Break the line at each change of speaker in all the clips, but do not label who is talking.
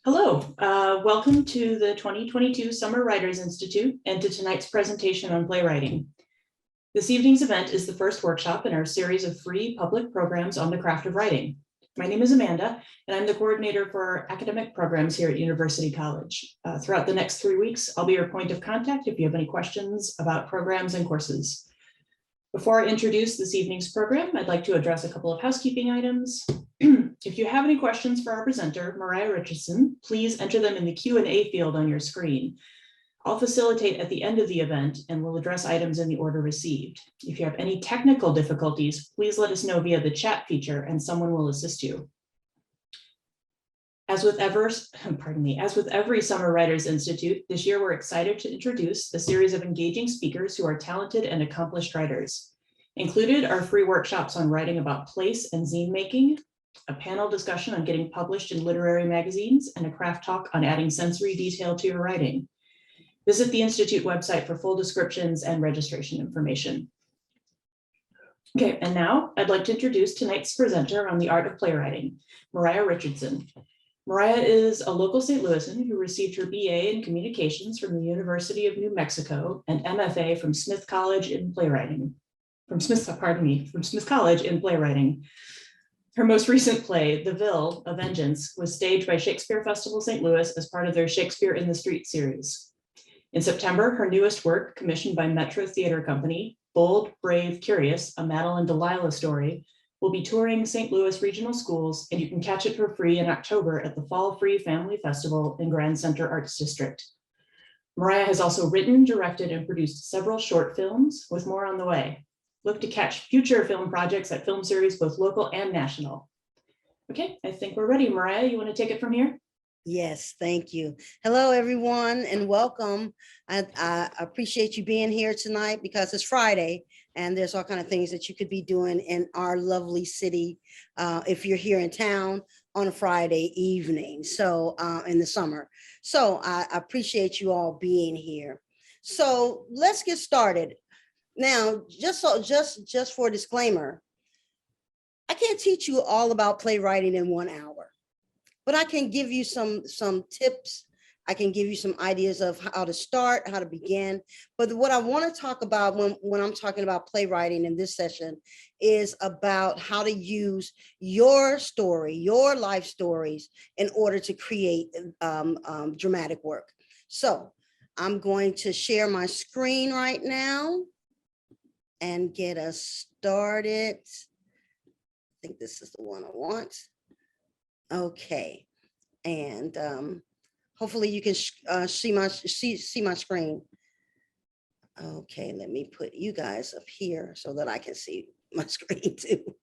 Hello, welcome to the 2022 Summer Writers Institute and to tonight's presentation on playwriting. This evening's event is the first workshop in our series of free public programs on the craft of writing. My name is Amanda, and I'm the coordinator for academic programs here at University College. Throughout the next 3 weeks, I'll be your point of contact if you have any questions about programs and courses. Before I introduce this evening's program, I'd like to address a couple of housekeeping items. If you have any questions for our presenter, Mariah Richardson, please enter them in the Q&A field on your screen. I'll facilitate at the end of the event and will address items in the order received. If you have any technical difficulties, please let us know via the chat feature and someone will assist you. As with every Summer Writers Institute, this year we're excited to introduce a series of engaging speakers who are talented and accomplished writers. Included are free workshops on writing about place and zine making, a panel discussion on getting published in literary magazines, and a craft talk on adding sensory detail to your writing. Visit the Institute website for full descriptions and registration information. Okay, and now I'd like to introduce tonight's presenter on the art of playwriting, Mariah Richardson. Mariah is a local St. Louisan who received her BA in Communications from the University of New Mexico and MFA from Smith College in Playwriting. From Smith College in Playwriting. Her most recent play, the Ville, Avengeance, was staged by Shakespeare Festival St. Louis as part of their Shakespeare in the Street series. In September, her newest work, commissioned by Metro Theater Company, Bold, Brave, Curious, a Madeline Delilah Story, will be touring St. Louis regional schools, and you can catch it for free in October at the Fall Free Family Festival in Grand Center Arts District. Mariah has also written, directed, and produced several short films, with more on the way. Look to catch future film projects at film series, both local and national. Okay, I think we're ready. Mariah, you want to take it from here?
Yes, thank you. Hello, everyone, and welcome. I appreciate you being here tonight because it's Friday and there's all kind of things that you could be doing in our lovely city if you're here in town on a Friday evening, so in the summer. So I appreciate you all being here. So let's get started. Now, just for a disclaimer, I can't teach you all about playwriting in 1 hour, but I can give you some tips. I can give you some ideas of how to start, how to begin. But what I want to talk about when I'm talking about playwriting in this session is about how to use your story, your life stories in order to create dramatic work. So I'm going to share my screen right now and get us started. I think this is the one I want. Okay, and hopefully you can see my screen. Okay, let me put you guys up here so that I can see my screen too.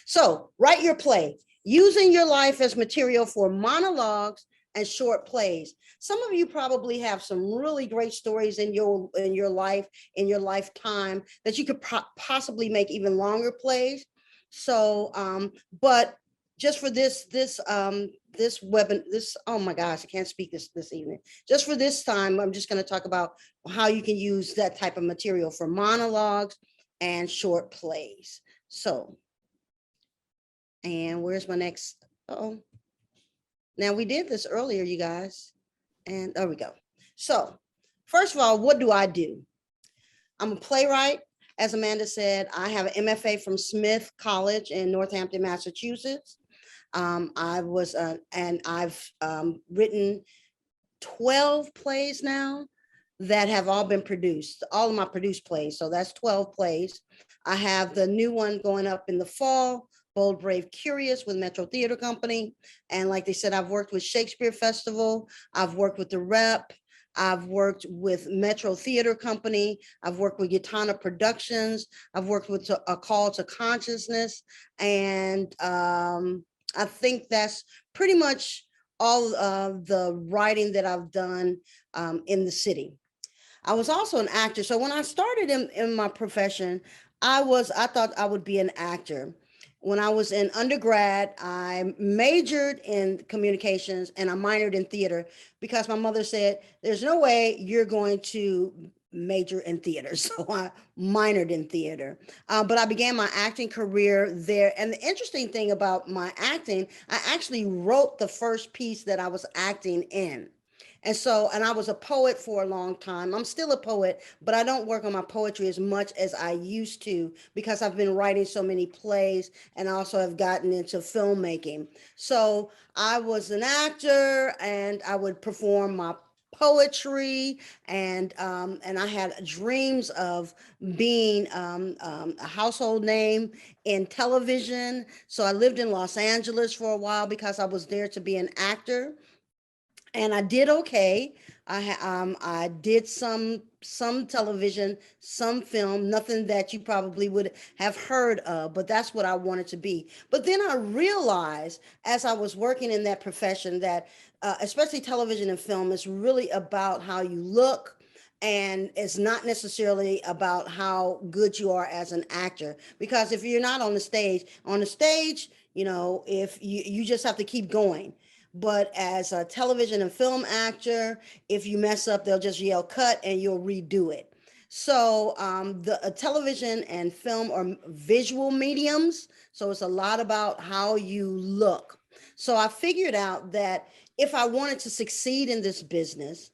So write your play using your life as material for monologues and short plays. Some of you probably have some really great stories in your life, in your lifetime, that you could possibly make even longer plays. So, but just for this oh my gosh, I can't speak this evening. Just for this time, I'm just going to talk about how you can use that type of material for monologues and short plays. So, and where's my next? Uh-oh. Now we did this earlier, you guys, and there we go. So first of all, what do? I'm a playwright. As Amanda said, I have an MFA from Smith College in Northampton, Massachusetts. I've written 12 plays now that have all been produced, all of my produced plays. So that's 12 plays. I have the new one going up in the fall, Bold, Brave, Curious with Metro Theater Company. And like they said, I've worked with Shakespeare Festival. I've worked with the Rep. I've worked with Metro Theater Company. I've worked with Gitana Productions. I've worked with A Call to Consciousness. And I think that's pretty much all of the writing that I've done in the city. I was also an actor. So when I started in my profession, I thought I would be an actor. When I was in undergrad, I majored in communications and I minored in theater because my mother said, there's no way you're going to majored in theater, so I minored in theater. But I began my acting career there. And the interesting thing about my acting, I actually wrote the first piece that I was acting in. And I was a poet for a long time. I'm still a poet, but I don't work on my poetry as much as I used to because I've been writing so many plays and also have gotten into filmmaking. So I was an actor and I would perform my poetry and I had dreams of being a household name in television. So I lived in Los Angeles for a while because I was there to be an actor and I did okay. I did some television, some film, nothing that you probably would have heard of, but that's what I wanted to be. But then I realized as I was working in that profession that especially television and film is really about how you look, and it's not necessarily about how good you are as an actor, because if you're not on the stage, you know, if you just have to keep going. But as a television and film actor, if you mess up, they'll just yell cut and you'll redo it. So the television and film are visual mediums. So it's a lot about how you look. So I figured out that if I wanted to succeed in this business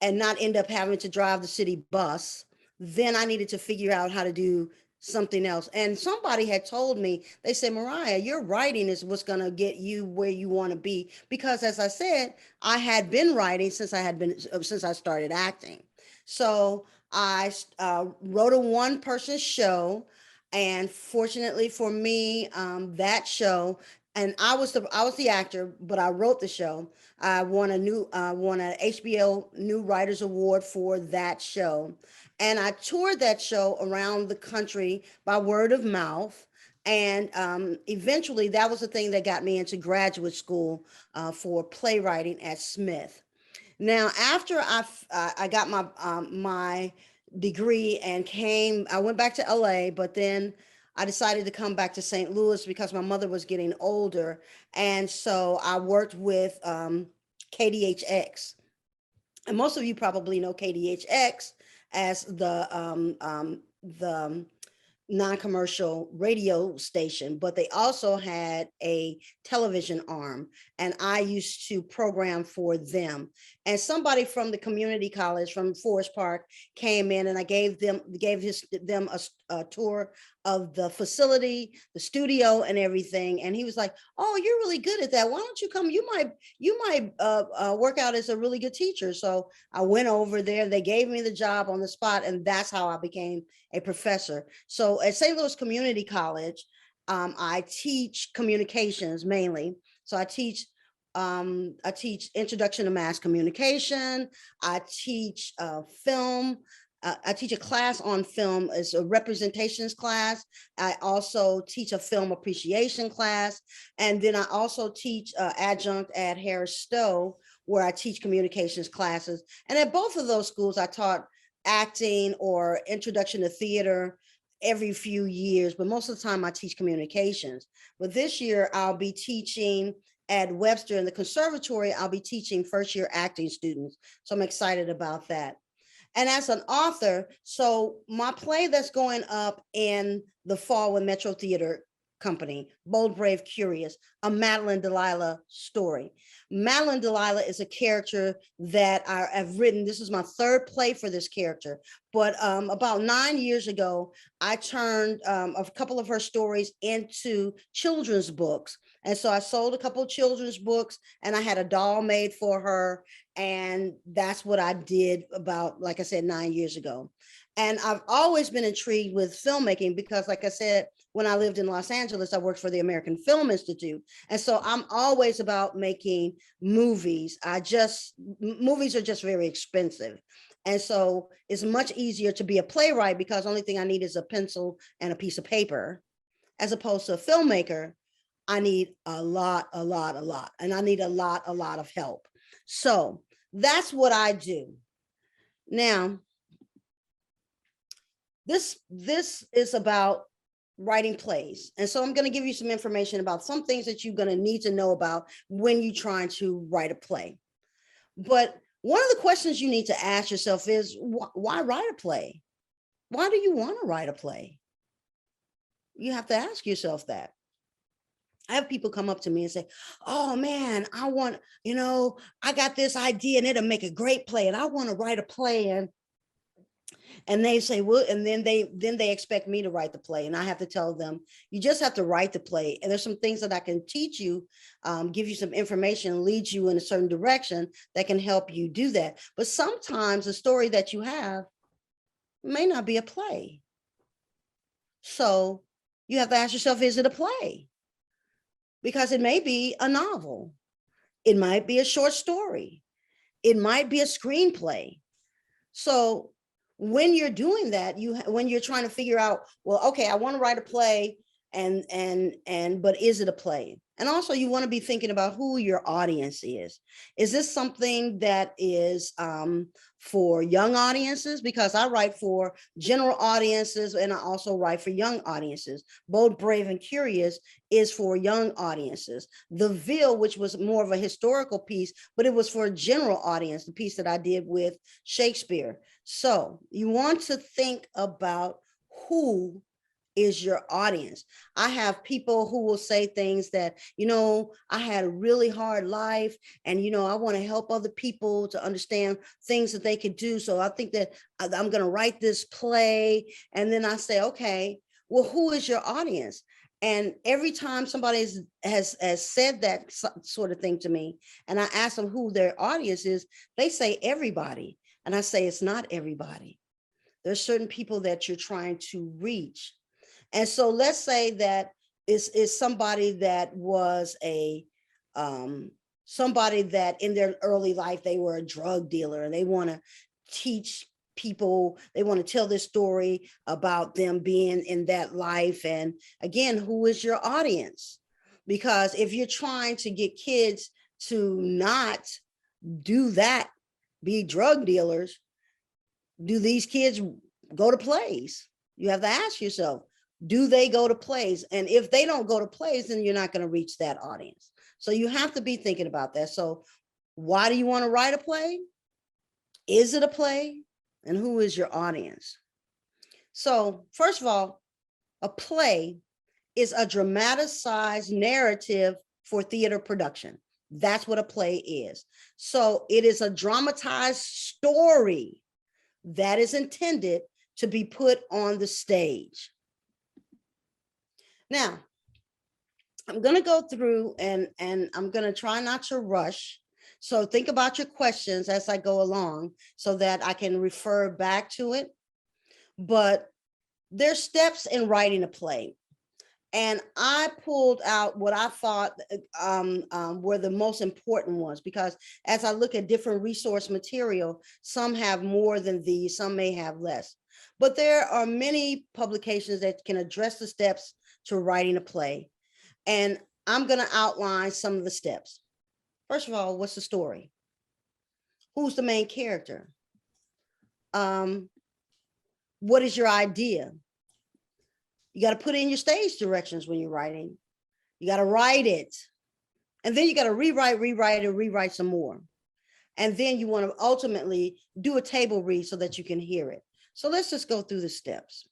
and not end up having to drive the city bus, then I needed to figure out how to do something else. And somebody had told me, they said, Mariah, your writing is what's going to get you where you want to be. Because as I said, I had been writing since I started acting. So I wrote a one-person show. And fortunately for me, that show, and I was the actor, but I wrote the show. I won an HBO New Writers Award for that show, and I toured that show around the country by word of mouth. And eventually, that was the thing that got me into graduate school for playwriting at Smith. Now, after I got my degree and I went back to LA, but then I decided to come back to St. Louis because my mother was getting older, and so I worked with KDHX. And most of you probably know KDHX as the non-commercial radio station, but they also had a television arm, and I used to program for them. And somebody from the community college from Forest Park came in, and I gave them a tour of the facility, the studio, and everything. And he was like, "Oh, you're really good at that. Why don't you come? You might work out as a really good teacher." So I went over there. They gave me the job on the spot, and that's how I became a professor. So at St. Louis Community College, I teach communications mainly. So I teach introduction to mass communication. I teach film. I teach a class on film. It's a representations class. I also teach a film appreciation class. And then I also teach adjunct at Harris Stowe, where I teach communications classes. And at both of those schools, I taught acting or introduction to theater every few years, but most of the time I teach communications. But this year I'll be teaching at Webster in the conservatory. I'll be teaching first year acting students. So I'm excited about that. And as an author, so my play that's going up in the fall with Metro Theater Company, Bold, Brave, Curious, a Madeline Delilah story. Madeline Delilah is a character that I have written. This is my third play for this character. But about 9 years ago, I turned a couple of her stories into children's books. And so I sold a couple of children's books, and I had a doll made for her. And that's what I did about, like I said, 9 years ago. And I've always been intrigued with filmmaking because, like I said, when I lived in Los Angeles, I worked for the American Film Institute. And so I'm always about making movies. Movies are just very expensive. And so it's much easier to be a playwright because the only thing I need is a pencil and a piece of paper, as opposed to a filmmaker. I need a lot, and I need a lot of help. So that's what I do. Now, this is about writing plays. And so I'm going to give you some information about some things that you're going to need to know about when you're trying to write a play. But One of the questions you need to ask yourself is, why write a play? Why do you want to write a play? You have to ask yourself that. I have people come up to me and say, oh man, I got this idea and it'll make a great play and I want to write a play. And they say, well, and then they expect me to write the play. And I have to tell them, you just have to write the play. And there's some things that I can teach you, give you some information, lead you in a certain direction that can help you do that. But sometimes the story that you have may not be a play. So you have to ask yourself, is it a play? Because it may be a novel. It might be a short story. It might be a screenplay. So when you're doing that, when you're trying to figure out, well, okay, I want to write a play, but is it a play? And also you want to be thinking about who your audience is. Is this something that is for young audiences? Because I write for general audiences and I also write for young audiences. Bold, Brave, and Curious is for young audiences. The Ville, which was more of a historical piece, but it was for a general audience, the piece that I did with Shakespeare. So you want to think about who is your audience. I have people who will say things that, I had a really hard life and, I want to help other people to understand things that they could do. So I think that I'm going to write this play. And then I say, okay, well, who is your audience? And every time somebody has said that sort of thing to me, and I ask them who their audience is, they say everybody. And I say, it's not everybody. There's certain people that you're trying to reach. And so let's say that is somebody that was somebody that in their early life, they were a drug dealer and they want to teach people, they want to tell this story about them being in that life. And again, who is your audience? Because if you're trying to get kids to not do that, be drug dealers, do these kids go to plays? You have to ask yourself, do they go to plays? And if they don't go to plays, then you're not going to reach that audience. So you have to be thinking about that. So why do you want to write a play? Is it a play? And who is your audience? So first of all, a play is a dramatized narrative for theater production. That's what a play is. So it is a dramatized story that is intended to be put on the stage. Now, I'm going to go through and I'm going to try not to rush. So think about your questions as I go along so that I can refer back to it. But there's steps in writing a play. And I pulled out what I thought were the most important ones, because as I look at different resource material, some have more than these, some may have less. But there are many publications that can address the steps to writing a play. And I'm going to outline some of the steps. First of all, what's the story? Who's the main character? What is your idea? You got to put in your stage directions when you're writing. You got to write it. And then you got to rewrite some more. And then you want to ultimately do a table read so that you can hear it. So let's just go through the steps.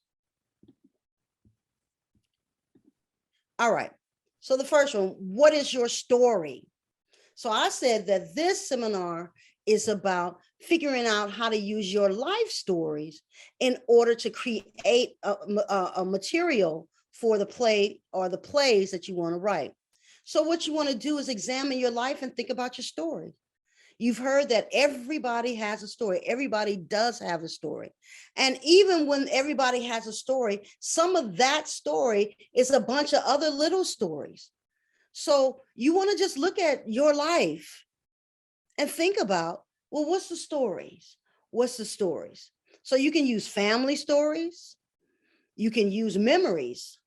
All right. So the first one, what is your story? So I said that this seminar is about figuring out how to use your life stories in order to create a material for the play or the plays that you want to write. So what you want to do is examine your life and think about your story. You've heard that everybody has a story. Everybody does have a story. And even when everybody has a story, some of that story is a bunch of other little stories. So you want to just look at your life and think about, well, what's the stories? What's the stories? So you can use family stories. You can use memories.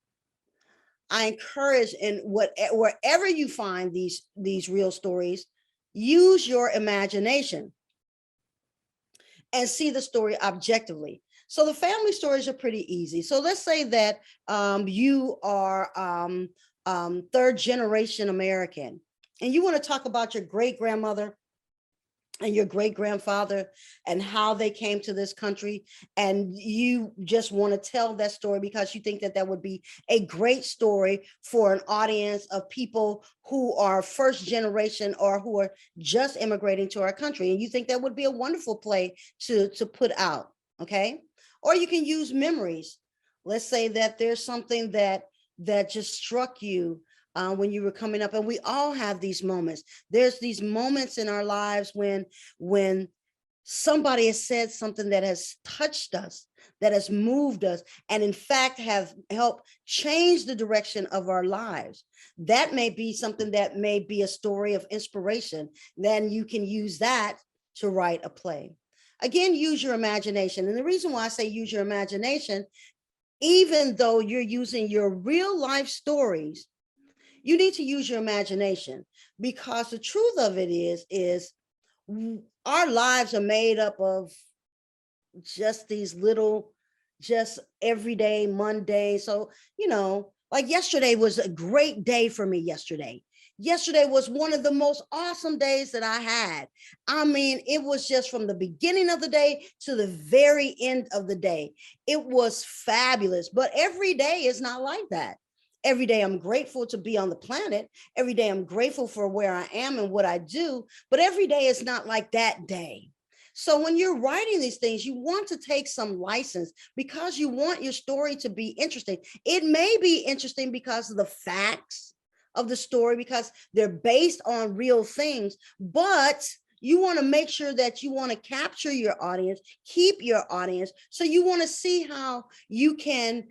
I encourage, in wherever you find these real stories, use your imagination and see the story objectively. So the family stories are pretty easy. So let's say that you are third generation American and you want to talk about your great grandmother and your great grandfather and how they came to this country. And you just want to tell that story because you think that that would be a great story for an audience of people who are first generation or who are just immigrating to our country. And you think that would be a wonderful play to put out. Okay. Or you can use memories. Let's say that there's something that just struck you when you were coming up, and we all have these moments. There's these moments in our lives when somebody has said something that has touched us, that has moved us, and in fact have helped change the direction of our lives. That may be something that may be a story of inspiration. Then you can use that to write a play. Again, use your imagination. And the reason why I say use your imagination, even though you're using your real life stories, you need to use your imagination, because the truth of it is our lives are made up of just these little, just everyday, Monday. So, like yesterday was a great day for me yesterday. Yesterday was one of the most awesome days that I had. I mean, it was just from the beginning of the day to the very end of the day. It was fabulous, but every day is not like that. Every day I'm grateful to be on the planet. Every day I'm grateful for where I am and what I do, but every day is not like that day. So when you're writing these things, you want to take some license because you want your story to be interesting. It may be interesting because of the facts of the story, because they're based on real things, but you want to make sure that you want to capture your audience, keep your audience. So you want to see how you can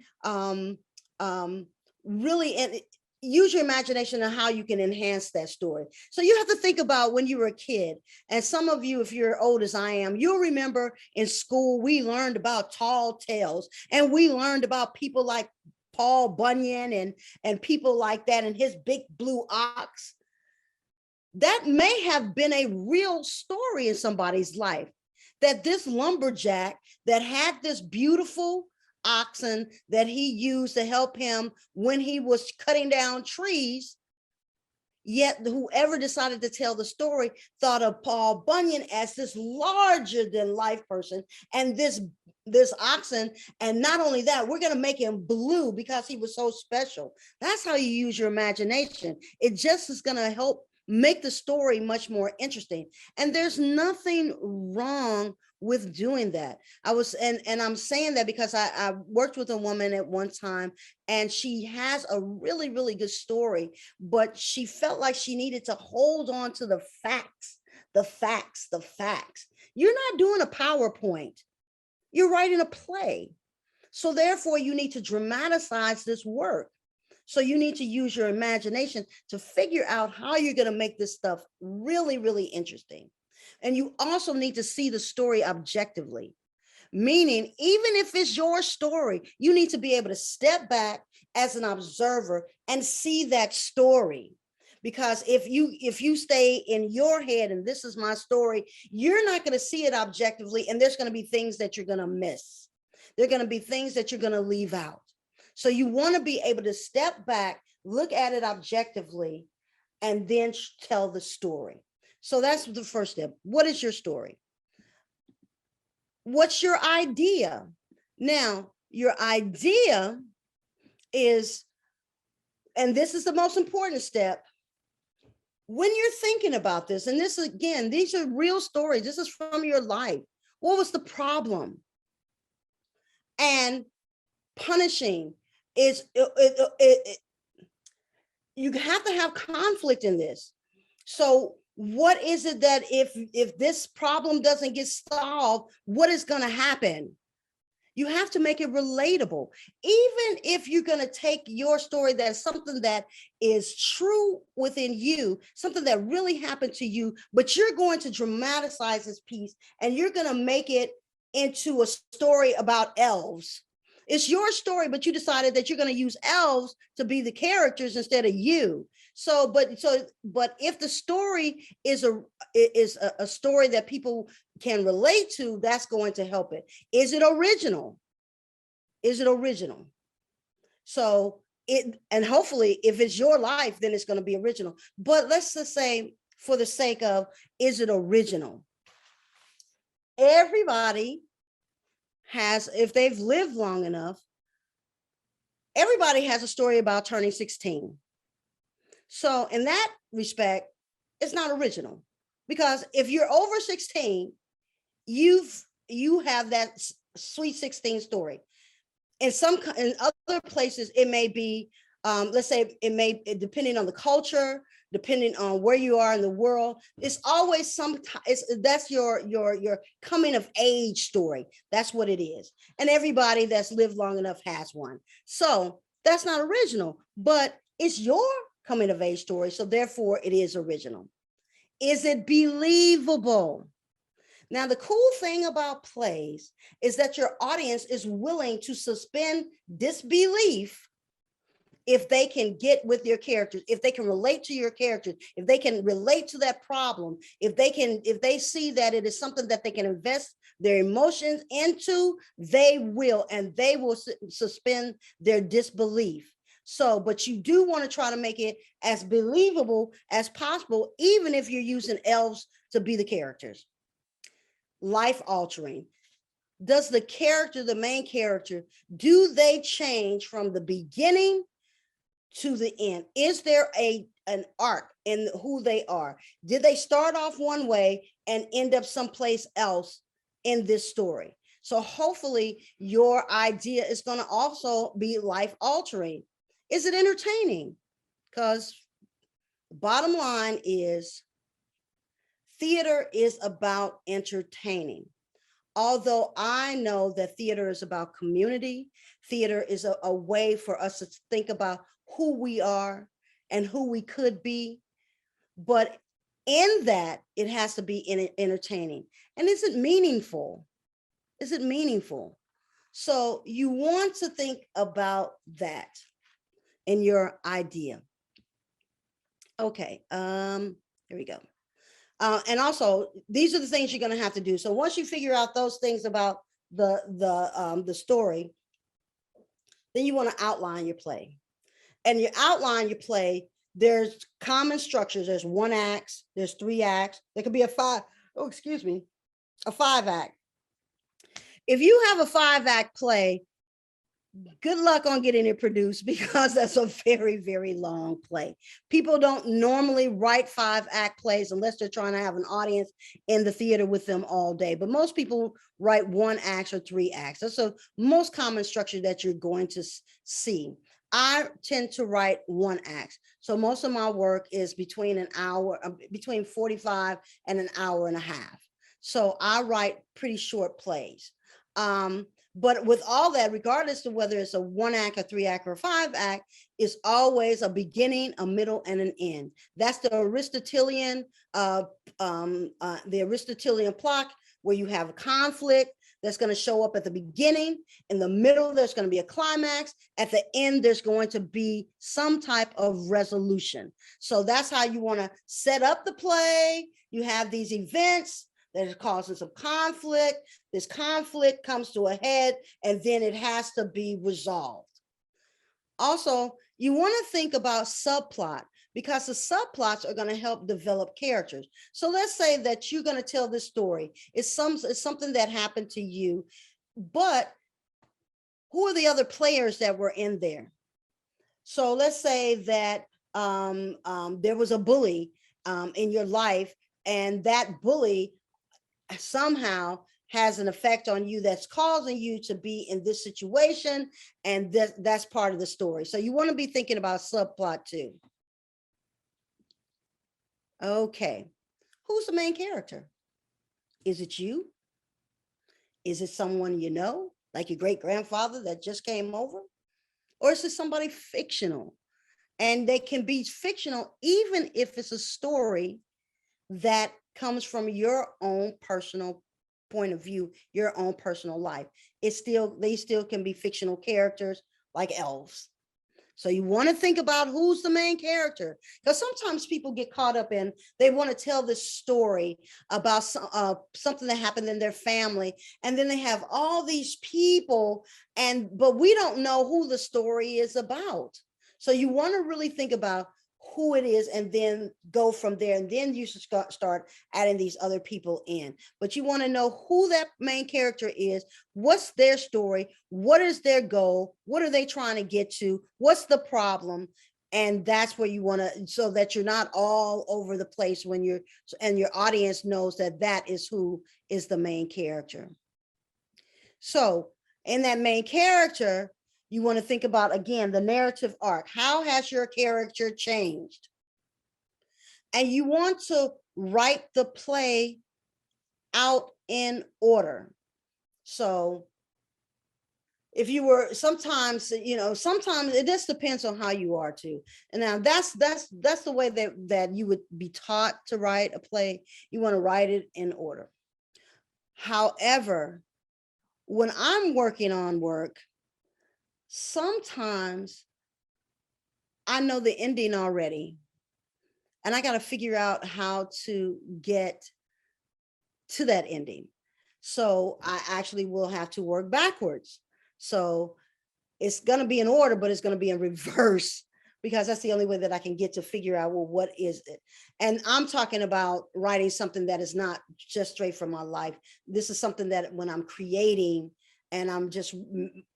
really use your imagination on how you can enhance that story. So you have to think about when you were a kid. And some of you, if you're old as I am, you'll remember in school, we learned about tall tales, and we learned about people like Paul Bunyan and people like that, and his big blue ox. That may have been a real story in somebody's life, that this lumberjack that had this beautiful oxen that he used to help him when he was cutting down trees, yet whoever decided to tell the story thought of Paul Bunyan as this larger than life person, and this oxen, and not only that, we're going to make him blue because he was so special. That's how you use your imagination. It just is going to help make the story much more interesting. And there's nothing wrong with doing that. And I'm saying that because I worked with a woman at one time, and she has a really, really good story, but she felt like she needed to hold on to the facts. You're not doing a PowerPoint. You're writing a play. So therefore, you need to dramatize this work. So you need to use your imagination to figure out how you're going to make this stuff really, really interesting. And you also need to see the story objectively, meaning even if it's your story, you need to be able to step back as an observer and see that story. Because if you stay in your head and this is my story, you're not going to see it objectively, and there's going to be things that you're going to miss. There are going to be things that you're going to leave out. So you want to be able to step back, look at it objectively, and then tell the story. So that's the first step. What is your story? What's your idea? Now, your idea is, and this is the most important step, when you're thinking about this, and this again, these are real stories. This is from your life. What was the problem? And punishing is, you have to have conflict in this. So what is it that if this problem doesn't get solved, what is going to happen? You have to make it relatable. Even if you're going to take your story, that's something that is true within you, something that really happened to you, but you're going to dramatize this piece and you're going to make it into a story about elves. It's your story, but you decided that you're going to use elves to be the characters instead of you. But if the story is a story that people can relate to, that's going to help it. Is it original? So and hopefully if it's your life, then it's going to be original. But let's just say, for the sake of, is it original? everybody has, if they've lived long enough, everybody has a story about turning 16. So in that respect, it's not original, because if you're over 16, you have that sweet 16 story. In other places, it may be, let's say depending on the culture, depending on where you are in the world, it's always that's your coming of age story. That's what it is. And everybody that's lived long enough has one. So that's not original, but it's your coming of age story. So therefore it is original. Is it believable? Now, the cool thing about plays is that your audience is willing to suspend disbelief if they can get with your characters, if they can relate to your characters, if they can relate to that problem, if they see that it is something that they can invest their emotions into, they will, and they will suspend their disbelief. So, but you do want to try to make it as believable as possible, even if you're using elves to be the characters. Life altering. Does the character, the main character, do they change from the beginning to the end? Is there an arc in who they are? Did they start off one way and end up someplace else in this story? So hopefully your idea is going to also be life altering. Is it entertaining? Because the bottom line is theater is about entertaining. Although I know that theater is about community, theater is a way for us to think about who we are and who we could be. But in that, it has to be entertaining. And is it meaningful? Is it meaningful? So you want to think about that in your idea. Okay, here we go. And also, these are the things you're going to have to do. So once you figure out those things about the story, then you want to outline your play. And you outline your play, there's common structures. There's 1 act, there's 3 acts. There could be a 5 act. If you have a 5 act play, good luck on getting it produced, because that's a very, very long play. People don't normally write 5 act plays unless they're trying to have an audience in the theater with them all day. But most people write 1 act or 3 acts. That's the most common structure that you're going to see. I tend to write 1 act. So most of my work is between 45 and an hour and a half. So I write pretty short plays. But with all that, regardless of whether it's a 1 act, a 3 act, or a 5 act, it's always a beginning, a middle, and an end. That's the Aristotelian plot, where you have a conflict that's going to show up at the beginning. In the middle, there's going to be a climax. At the end, there's going to be some type of resolution. So that's how you want to set up the play. You have these events that are causing some conflict. This conflict comes to a head, and then it has to be resolved. Also, you want to think about subplot, because the subplots are going to help develop characters. So let's say that you're going to tell this story. It's something that happened to you, but who are the other players that were in there? So let's say that there was a bully in your life, and that bully somehow has an effect on you that's causing you to be in this situation, and that's part of the story. So you want to be thinking about subplot too. Okay, who's the main character? Is it you? Is it someone you know, like your great-grandfather that just came over? Or is it somebody fictional? And they can be fictional even if it's a story that comes from your own personal point of view, your own personal life. They still can be fictional characters like elves. So you want to think about who's the main character, because sometimes people get caught up in, they want to tell this story about something that happened in their family, and then they have all these people, but we don't know who the story is about. So you want to really think about who it is, and then go from there. And then you should start adding these other people in. But you want to know who that main character is, what's their story, what is their goal, what are they trying to get to, what's the problem. And that's where you want to, so that you're not all over the place when you're, and your audience knows that that is who is the main character. So in that main character, you want to think about, again, the narrative arc. How has your character changed? And you want to write the play out in order. So if you were, sometimes it just depends on how you are too. And now that's the way that you would be taught to write a play. You want to write it in order. However, when I'm working on work, sometimes I know the ending already, and I got to figure out how to get to that ending. So I actually will have to work backwards. So it's going to be in order, but it's going to be in reverse, because that's the only way that I can get to figure out, well, what is it? And I'm talking about writing something that is not just straight from my life. This is something that when I'm creating, and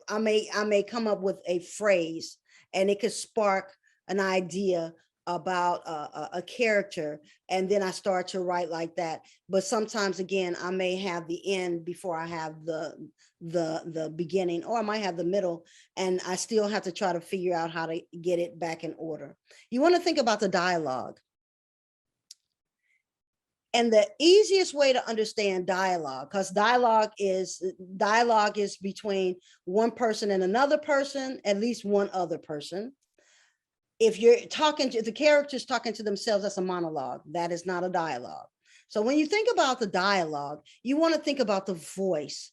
I may come up with a phrase, and it could spark an idea about a character, and then I start to write like that. But sometimes, again, I may have the end before I have the beginning, or I might have the middle, and I still have to try to figure out how to get it back in order. You want to think about the dialogue. And the easiest way to understand dialogue, because dialogue is between one person and another person, at least one other person. If you're talking to the characters talking to themselves, that's a monologue. That is not a dialogue. So when you think about the dialogue, you want to think about the voice.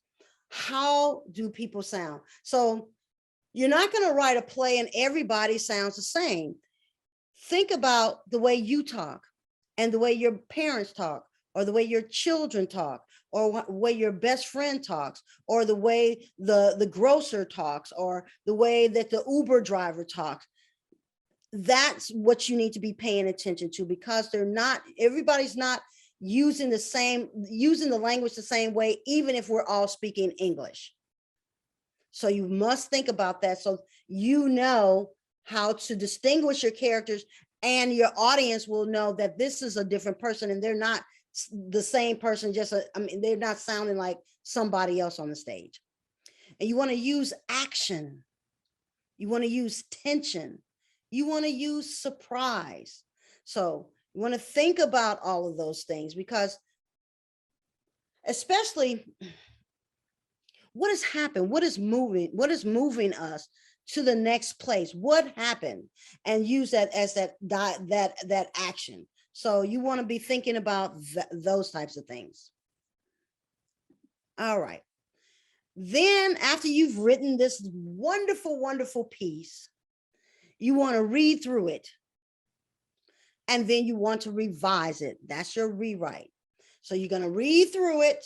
How do people sound? So you're not going to write a play and everybody sounds the same. Think about the way you talk, and the way your parents talk, or the way your children talk, or the way your best friend talks, or the way the grocer talks, or the way that the Uber driver talks. That's what you need to be paying attention to, because everybody's not using the language the same way, even if we're all speaking English. So you must think about that, so you know how to distinguish your characters, and your audience will know that this is a different person, and they're not the same person, they're not sounding like somebody else on the stage. And you want to use action. You want to use tension. You want to use surprise. So you want to think about all of those things, because especially what has happened, what is moving us to the next place, what happened, and use that as that action. So you want to be thinking about those types of things. All right. Then after you've written this wonderful, wonderful piece, you want to read through it, and then you want to revise it. That's your rewrite. So you're going to read through it,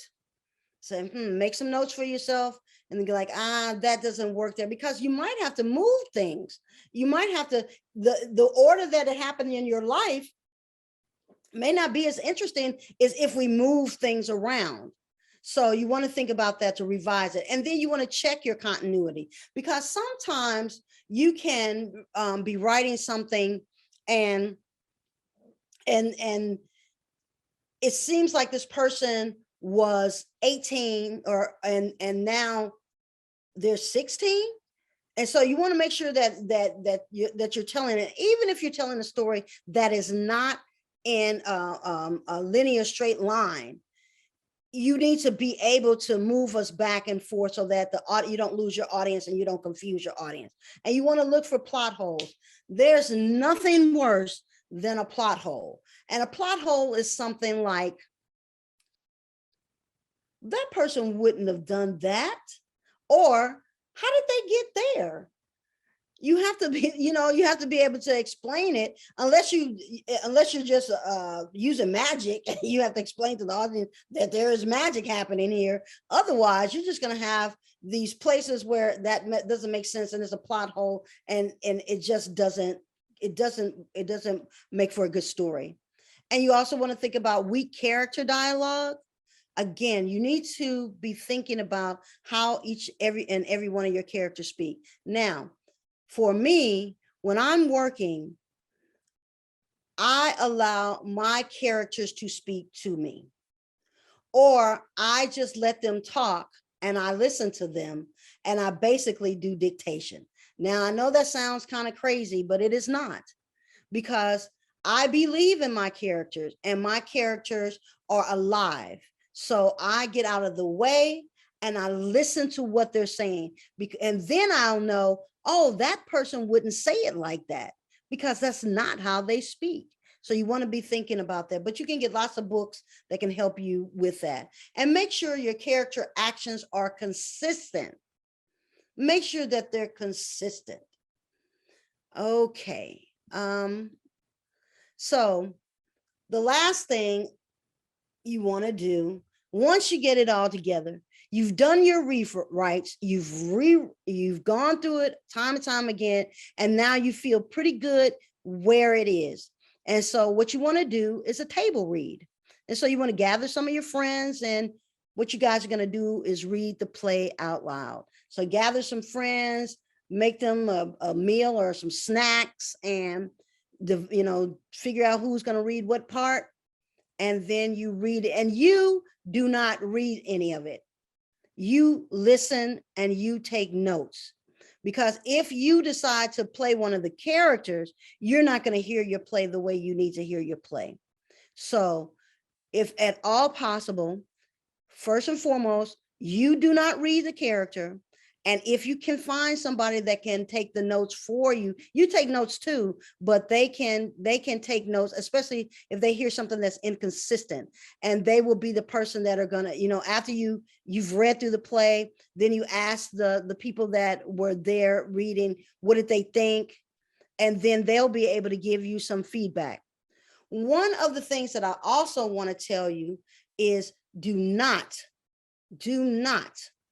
say, make some notes for yourself, and then be like, that doesn't work there, because you might have to move things. You might have to, the order that it happened in your life may not be as interesting as if we move things around. So you want to think about that to revise it. And then you want to check your continuity, because sometimes you can be writing something and it seems like this person was 18 and now they're 16. And so you want to make sure that you're telling it, even if you're telling a story that is not in a linear straight line. You need to be able to move us back and forth so that you don't lose your audience and you don't confuse your audience. And you want to look for plot holes. There's nothing worse than a plot hole. And a plot hole is something like, that person wouldn't have done that, or how did they get there? You have to be, you have to be able to explain it, unless you're just using magic. You have to explain to the audience that there is magic happening here. Otherwise, you're just going to have these places where that doesn't make sense, and it's a plot hole, and it just doesn't it doesn't make for a good story. And you also want to think about weak character dialogue. Again, you need to be thinking about how every one of your characters speak. Now, for me, when I'm working, I allow my characters to speak to me, or I just let them talk and I listen to them, and I basically do dictation. Now, I know that sounds kind of crazy, but it is not, because I believe in my characters and my characters are alive. So I get out of the way and I listen to what they're saying. And then I'll know, oh, that person wouldn't say it like that, because that's not how they speak. So you want to be thinking about that, but you can get lots of books that can help you with that. And make sure your character actions are consistent. Make sure that they're consistent. Okay. So the last thing you want to do, once you get it all together, you've done your rewrites, you've gone through it time and time again, and now you feel pretty good where it is. And so what you want to do is a table read. And so you want to gather some of your friends, and what you guys are going to do is read the play out loud. So gather some friends, make them a meal or some snacks, and figure out who's going to read what part, and then you read it. And you do not read any of it. You listen and you take notes, because if you decide to play one of the characters, you're not going to hear your play the way you need to hear your play. So if at all possible, first and foremost, you do not read the character. And if you can find somebody that can take the notes for you, you take notes too, but they can take notes, especially if they hear something that's inconsistent. And they will be the person that are gonna, after you've read through the play, then you ask the people that were there reading, what did they think? And then they'll be able to give you some feedback. One of the things that I also want to tell you is do not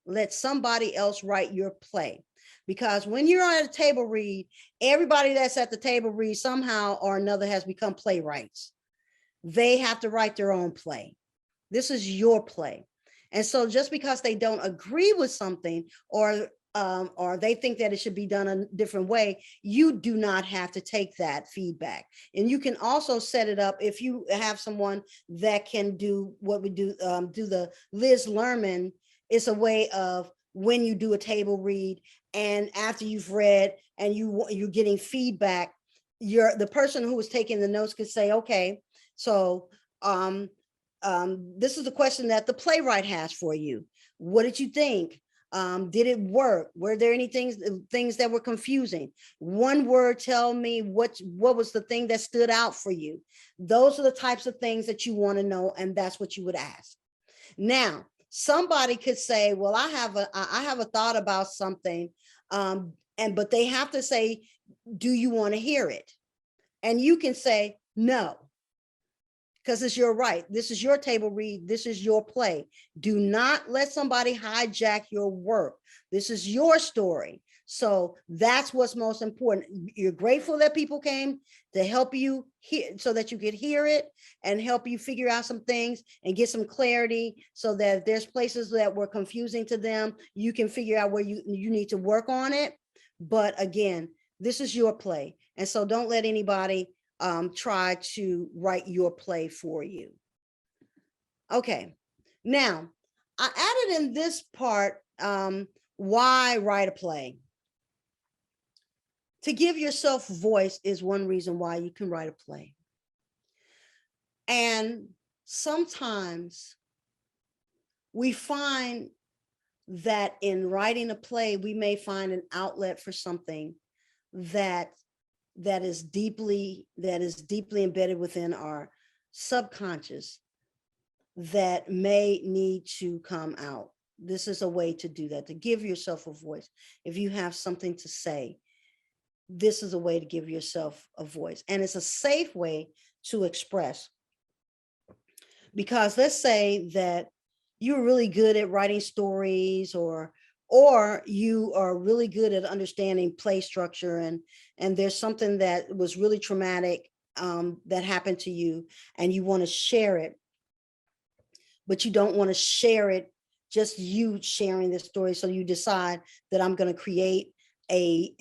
let somebody else write your play, because when you're at a table read, everybody that's at the table read somehow or another has become playwrights. They have to write their own play. This is your play. And so just because they don't agree with something, or they think that it should be done a different way, you do not have to take that feedback. And you can also set it up, if you have someone that can do what we do the Liz Lerman. It's a way of, when you do a table read and after you've read and you're getting feedback, the person who was taking the notes could say, okay, so this is the question that the playwright has for you. What did you think? Did it work? Were there any things that were confusing? One word, tell me what was the thing that stood out for you? Those are the types of things that you want to know, and that's what you would ask. Now, somebody could say, well, I have a thought about something, but they have to say, do you want to hear it? And you can say no, because it's your right. This is your table read. This is your play. Do not let somebody hijack your work. This is your story. So that's what's most important. You're grateful that people came to help you hear, so that you could hear it and help you figure out some things and get some clarity, so that if there's places that were confusing to them, you can figure out where you need to work on it. But again, this is your play. And so don't let anybody try to write your play for you. Okay, now I added in this part, why write a play? To give yourself voice is one reason why you can write a play. And sometimes we find that in writing a play, we may find an outlet for something that is deeply embedded within our subconscious that may need to come out. This is a way to do that, to give yourself a voice. If you have something to say, this is a way to give yourself a voice. And it's a safe way to express. Because let's say that you're really good at writing stories or or you are really good at understanding play structure, and there's something that was really traumatic that happened to you, and you want to share it, but you don't want to share it just you sharing this story. So you decide that I'm going to create a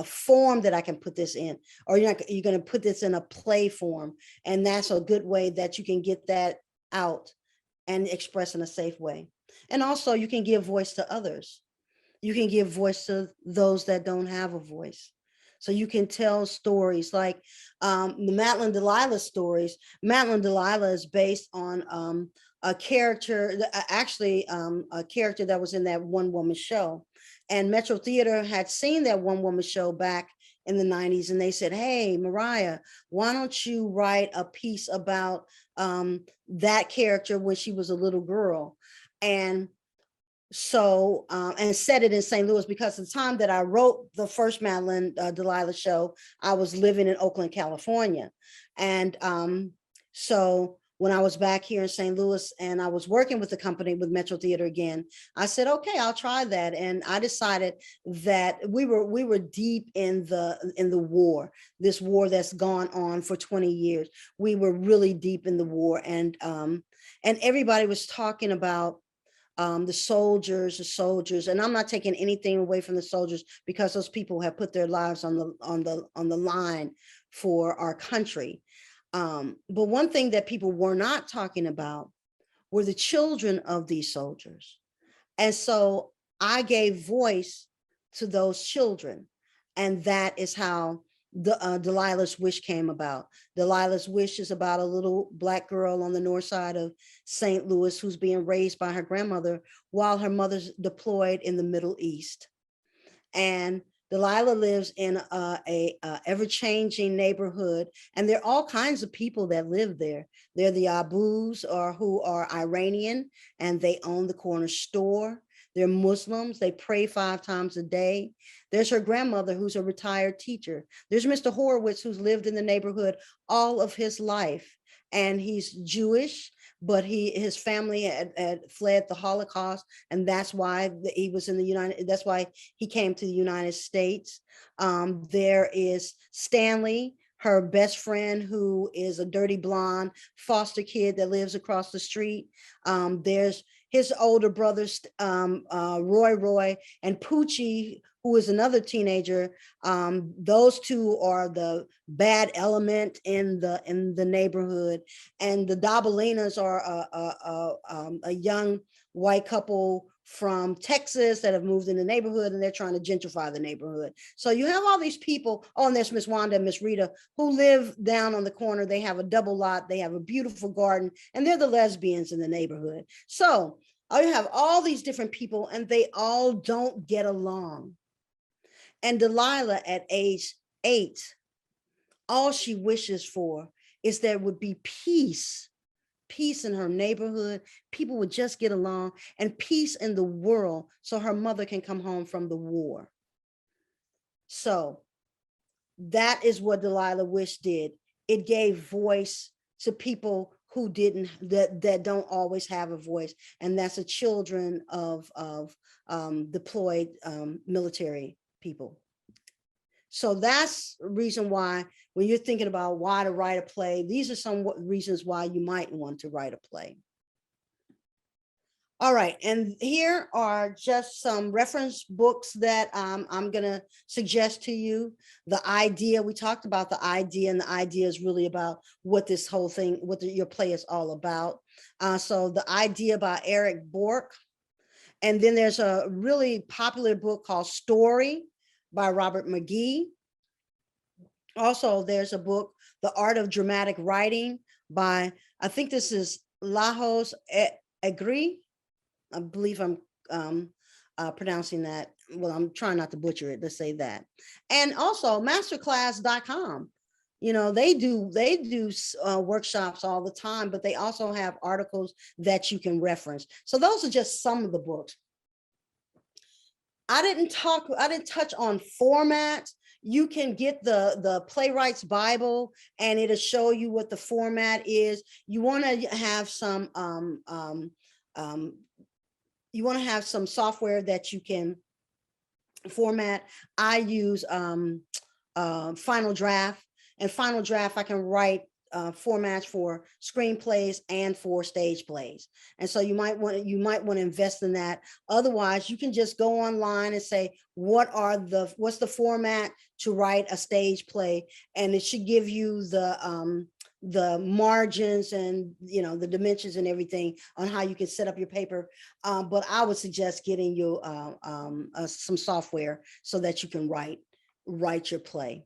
form that I can put this in, or you're going to put this in a play form, and that's a good way that you can get that out and express in a safe way. And also you can give voice to others. You can give voice to those that don't have a voice. So you can tell stories like the Madeline Delilah stories. Madeline Delilah is based on a character, actually a character that was in that one woman show. And Metro Theater had seen that one woman show back in the 90s, and they said, hey, Mariah, why don't you write a piece about that character when she was a little girl? And so and set it in St. Louis, because the time that I wrote the first Madeline Delilah show, I was living in Oakland, California. And so when I was back here in St. Louis and I was working with the company, with Metro Theater again, I said, okay, I'll try that. And I decided that we were deep in the war, this war that's gone on for 20 years. We were really deep in the war, and everybody was talking about the soldiers, and I'm not taking anything away from the soldiers, because those people have put their lives on the line for our country. But one thing that people were not talking about were the children of these soldiers. And so I gave voice to those children. And that is how Delilah's Wish came about. Delilah's Wish is about a little Black girl on the north side of St. Louis who's being raised by her grandmother while her mother's deployed in the Middle East. And Delilah lives in a ever-changing neighborhood, and there are all kinds of people that live there. They're the Abus, or who are Iranian, and they own the corner store. They're Muslims. They pray 5 times a day. There's her grandmother, who's a retired teacher. There's Mr. Horowitz, who's lived in the neighborhood all of his life, and he's Jewish, but his family had fled the Holocaust, and that's why he was in the that's why he came to the United States. There is Stanley, her best friend, who is a dirty blonde foster kid that lives across the street. There's his older brothers, Roy, and Poochie, who is another teenager. Those two are the bad element in the neighborhood. And the Dabalinas are a young white couple from Texas that have moved in the neighborhood, and they're trying to gentrify the neighborhood. So you have all these people. Oh, and there's Miss Wanda and Miss Rita, who live down on the corner. They have a double lot. They have a beautiful garden, and they're the lesbians in the neighborhood. So you have all these different people, and they all don't get along. And Delilah, at age 8, all she wishes for is there would be peace in her neighborhood. People would just get along, and peace in the world, so her mother can come home from the war. So that is what Delilah Wish did. It gave voice to people who that don't always have a voice, and that's the children of deployed military people. So that's the reason why, when you're thinking about why to write a play, these are some reasons why you might want to write a play. All right, and here are just some reference books that I'm going to suggest to you. The idea, we talked about the idea, and the idea is really about what this whole thing, your play is all about. So the idea by Eric Bork. And then there's a really popular book called Story by Robert McGee. Also, there's a book, The Art of Dramatic Writing by, I think this is Lajos Agri. I believe I'm pronouncing that. Well, I'm trying not to butcher it. Let's say that. And also masterclass.com. You know, they do workshops all the time, but they also have articles that you can reference. So those are just some of the books. I didn't touch on format. You can get the Playwrights Bible, and it'll show you what the format is. You want to have some you want to have some software that you can format. I use Final Draft, and Final Draft I can write formats for screenplays and for stage plays. And so you might want to invest in that. Otherwise, you can just go online and say, what's the format to write a stage play, and it should give you the margins and the dimensions and everything on how you can set up your paper. But I would suggest getting you some software so that you can write your play.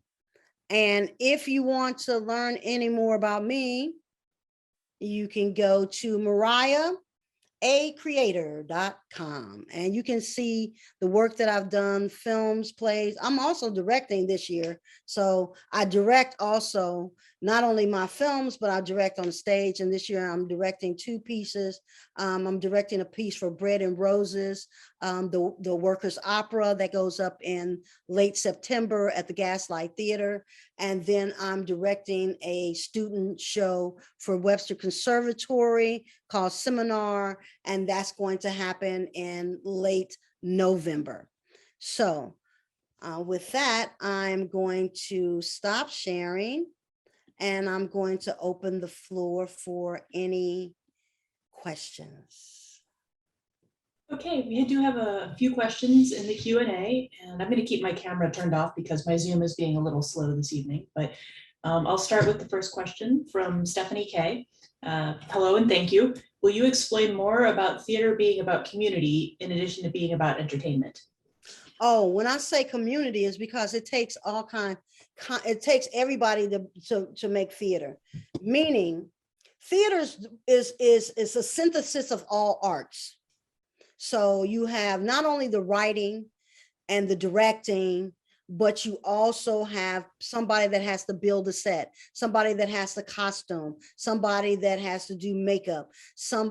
And if you want to learn any more about me, you can go to mariahacreator.com, and you can see the work that I've done, films, plays. I'm also directing this year. So I direct also not only my films, but I direct on stage. And this year I'm directing 2 pieces. I'm directing a piece for Bread and Roses, the workers' opera that goes up in late September at the Gaslight Theater. And then I'm directing a student show for Webster Conservatory called Seminar, and that's going to happen in late November. So with that, I'm going to stop sharing, and I'm going to open the floor for any questions.
Okay, we do have a few questions in the Q&A, and I'm going to keep my camera turned off because my Zoom is being a little slow this evening. But I'll start with the first question from Stephanie K. Hello and thank you. Will you explain more about theater being about community in addition to being about entertainment?
Oh, when I say community, is because it takes it takes everybody to make theater. Meaning, theater is a synthesis of all arts. So you have not only the writing and the directing, but you also have somebody that has to build a set, somebody that has the costume, somebody that has to do makeup,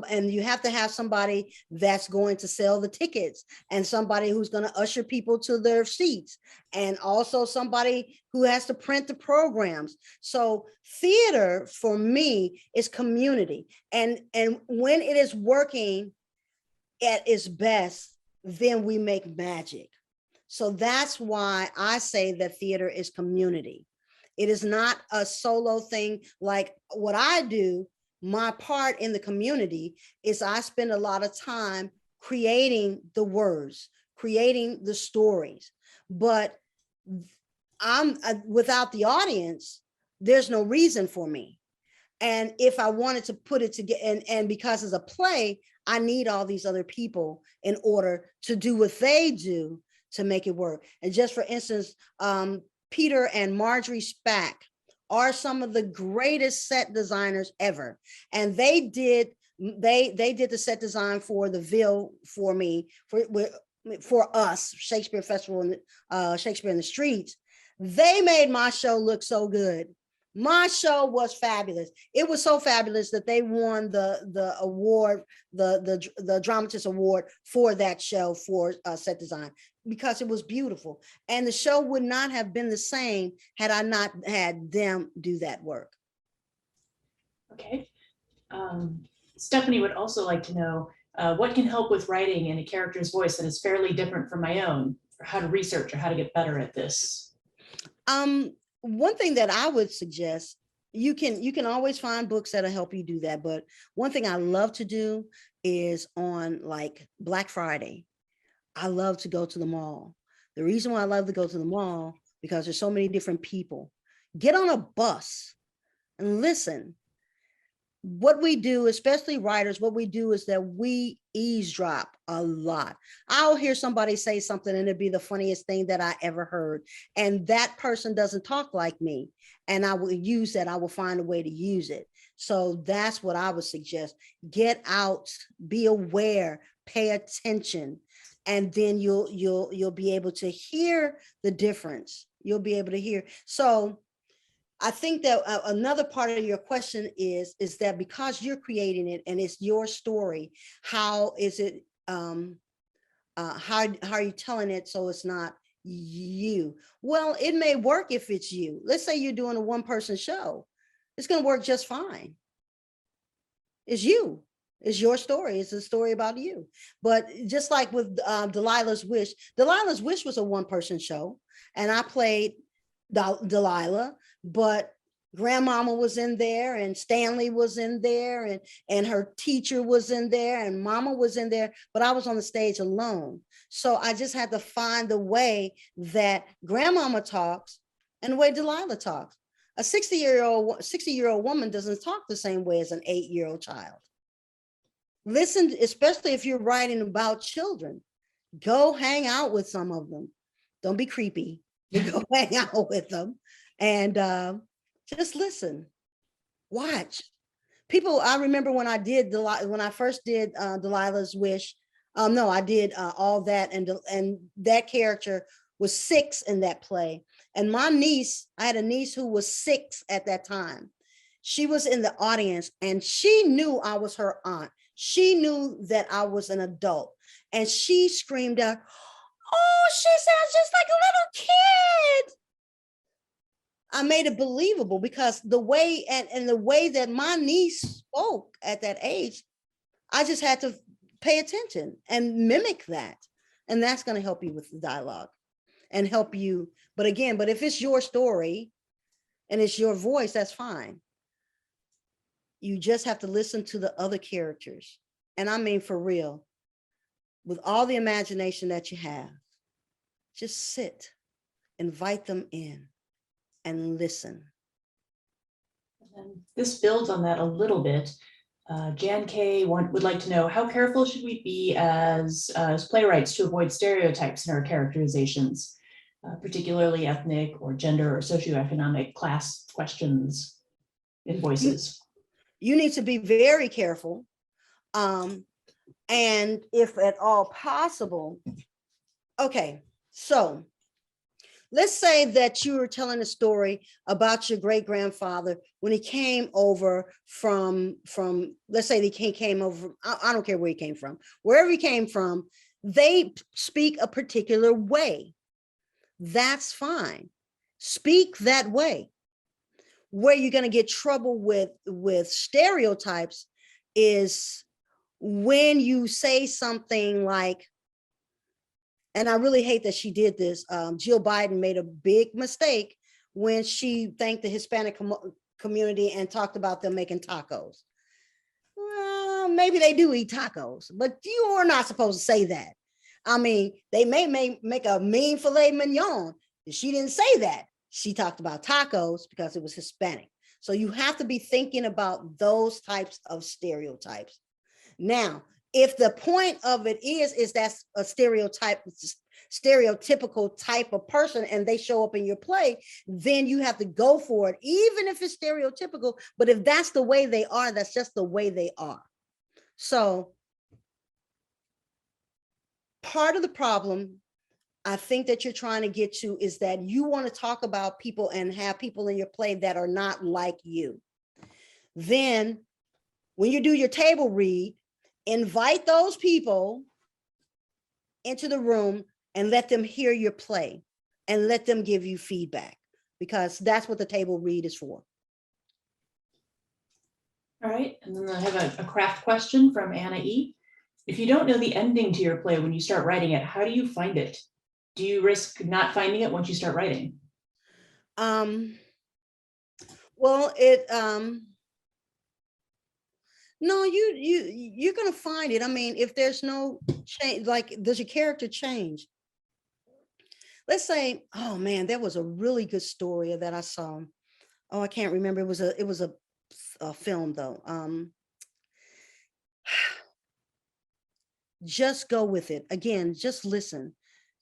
and you have to have somebody that's going to sell the tickets, and somebody who's going to usher people to their seats, and also somebody who has to print the programs. So theater for me is community. And when it is working at its best, then we make magic. So that's why I say that theater is community. It is not a solo thing like what I do. My part in the community is I spend a lot of time creating the words, creating the stories. But without the audience, there's no reason for me. And if I wanted to put it together, and because it's a play, I need all these other people in order to do what they do to make it work. And just for instance, Peter and Marjorie Spack are some of the greatest set designers ever. And they did the set design for the Ville for me, for us, Shakespeare Festival, Shakespeare in the Streets. They made my show look so good. My show was fabulous. It was so fabulous that they won the award, the dramatist award for that show for set design, because it was beautiful. And the show would not have been the same had I not had them do that work.
Okay. Stephanie would also like to know what can help with writing in a character's voice that is fairly different from my own, or how to research or how to get better at this.
One thing that I would suggest, you can always find books that'll help you do that. But one thing I love to do is on like Black Friday, I love to go to the mall. The reason why I love to go to the mall, because there's so many different people. Get on a bus and listen. What we do, especially writers, what we do is that we eavesdrop a lot. I'll hear somebody say something and it'd be the funniest thing that I ever heard. And that person doesn't talk like me. And I will use that. I will find a way to use it. So that's what I would suggest. Get out, be aware, pay attention, and then you'll be able to hear the difference. You'll be able to hear. So I think that another part of your question is that because you're creating it and it's your story, how is it, how are you telling it so it's not you? Well, it may work if it's you. Let's say you're doing a one-person show. It's going to work just fine. It's you. It's your story. It's a story about you. But just like with Delilah's Wish was a one-person show, and I played Delilah, but grandmama was in there, and Stanley was in there, and her teacher was in there, and mama was in there, but I was on the stage alone. So I just had to find the way that grandmama talks and the way Delilah talks. A 60-year-old woman doesn't talk the same way as an 8-year-old child. Listen, especially if you're writing about children, go hang out with some of them. Don't be creepy, but go hang out with them and just listen, watch. People, I remember when I first did Delilah's Wish, no, I did all that, and that character was 6 in that play. And my niece, I had a niece who was 6 at that time. She was in the audience and she knew I was her aunt. She knew that I was an adult, and she screamed out, "Oh, she sounds just like a little kid." I made it believable because the way and the way that my niece spoke at that age, I just had to pay attention and mimic that. And that's going to help you with the dialogue and help you. But if it's your story and it's your voice, that's fine. You just have to listen to the other characters. And I mean, for real, with all the imagination that you have, just sit, invite them in and listen.
And this builds on that a little bit. Jan K would like to know, how careful should we be as playwrights to avoid stereotypes in our characterizations, particularly ethnic or gender or socioeconomic class questions in voices?
You need to be very careful. And if at all possible, okay, so let's say that you were telling a story about your great-grandfather when he came over from let's say he came over, I don't care where he came from, wherever he came from, they speak a particular way. That's fine. Speak that way. Where you're going to get trouble with stereotypes is when you say something like, and I really hate that she did this, Jill Biden made a big mistake when she thanked the Hispanic community and talked about them making tacos. Well, maybe they do eat tacos, but you are not supposed to say that. I mean, they may make a mean filet mignon. She didn't say that. She talked about tacos because it was Hispanic. So you have to be thinking about those types of stereotypes. Now, if the point of it is that's a stereotypical type of person and they show up in your play, then you have to go for it, even if it's stereotypical. But if that's the way they are, that's just the way they are. So part of the problem I think that you're trying to get to is that you want to talk about people and have people in your play that are not like you. Then when you do your table read, invite those people into the room and let them hear your play and let them give you feedback, because that's what the table read is for.
All right, and then I have a craft question from Anna E. If you don't know the ending to your play when you start writing it, how do you find it? Do you risk not finding it once you start writing?
Well, no, you're gonna find it. I mean, if there's no change, like does your character change? Let's say, oh man, there was a really good story that I saw. Oh, I can't remember. It was a film though. Just go with it. Again, just listen.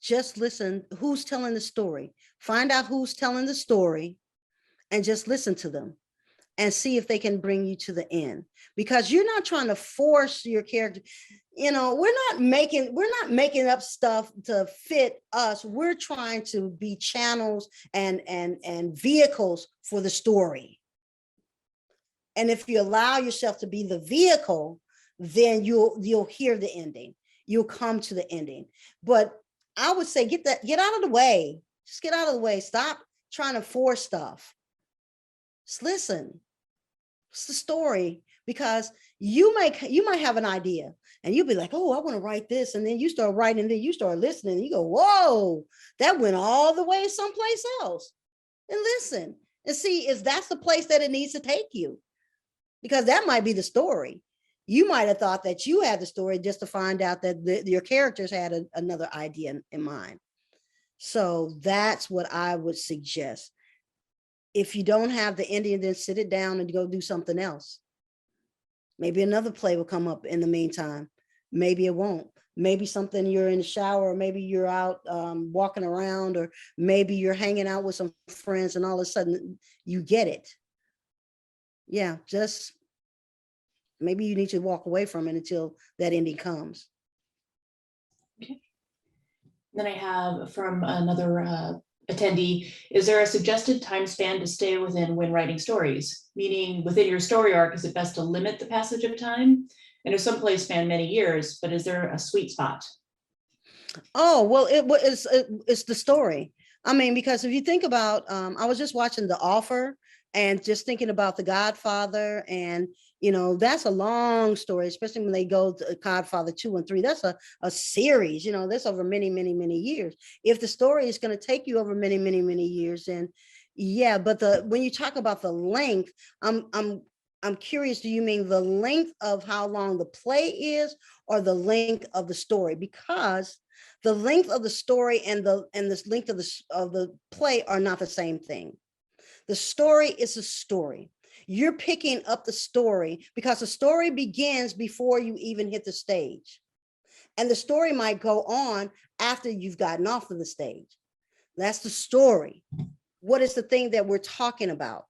Just listen. Who's telling the story? Find out who's telling the story and just listen to them and see if they can bring you to the end, because you're not trying to force your character. You know, we're not making up stuff to fit us. We're trying to be channels and vehicles for the story. And if you allow yourself to be the vehicle, then you'll hear the ending. You'll come to the ending. But I would say get out of the way. Just get out of the way. Stop trying to force stuff. Just listen. What's the story? Because you might have an idea and you'll be like, oh, I want to write this. And then you start writing and then you start listening and you go, whoa, that went all the way someplace else. And listen and see if that's the place that it needs to take you, because that might be the story. You might have thought that you had the story just to find out that your characters had another idea in mind. So that's what I would suggest. If you don't have the ending, then sit it down and go do something else. Maybe another play will come up in the meantime. Maybe it won't. Maybe something you're in the shower, or maybe you're out walking around, or maybe you're hanging out with some friends and all of a sudden you get it. Yeah, just maybe you need to walk away from it until that ending comes.
Okay. Then I have from another attendee, is there a suggested time span to stay within when writing stories? Meaning within your story arc, is it best to limit the passage of time? And if some plays span many years, but is there a sweet spot?
Oh, well, it's the story. I mean, because if you think about, I was just watching The Offer and just thinking about The Godfather, and that's a long story, especially when they go to Godfather 2 and 3. That's a series, that's over many, many, many years. If the story is going to take you over many, many, many years, then yeah. But when you talk about the length, I'm curious, do you mean the length of how long the play is, or the length of the story? Because the length of the story and the length of the play are not the same thing. The story is a story. You're picking up the story because the story begins before you even hit the stage. And the story might go on after you've gotten off of the stage. That's the story. What is the thing that we're talking about?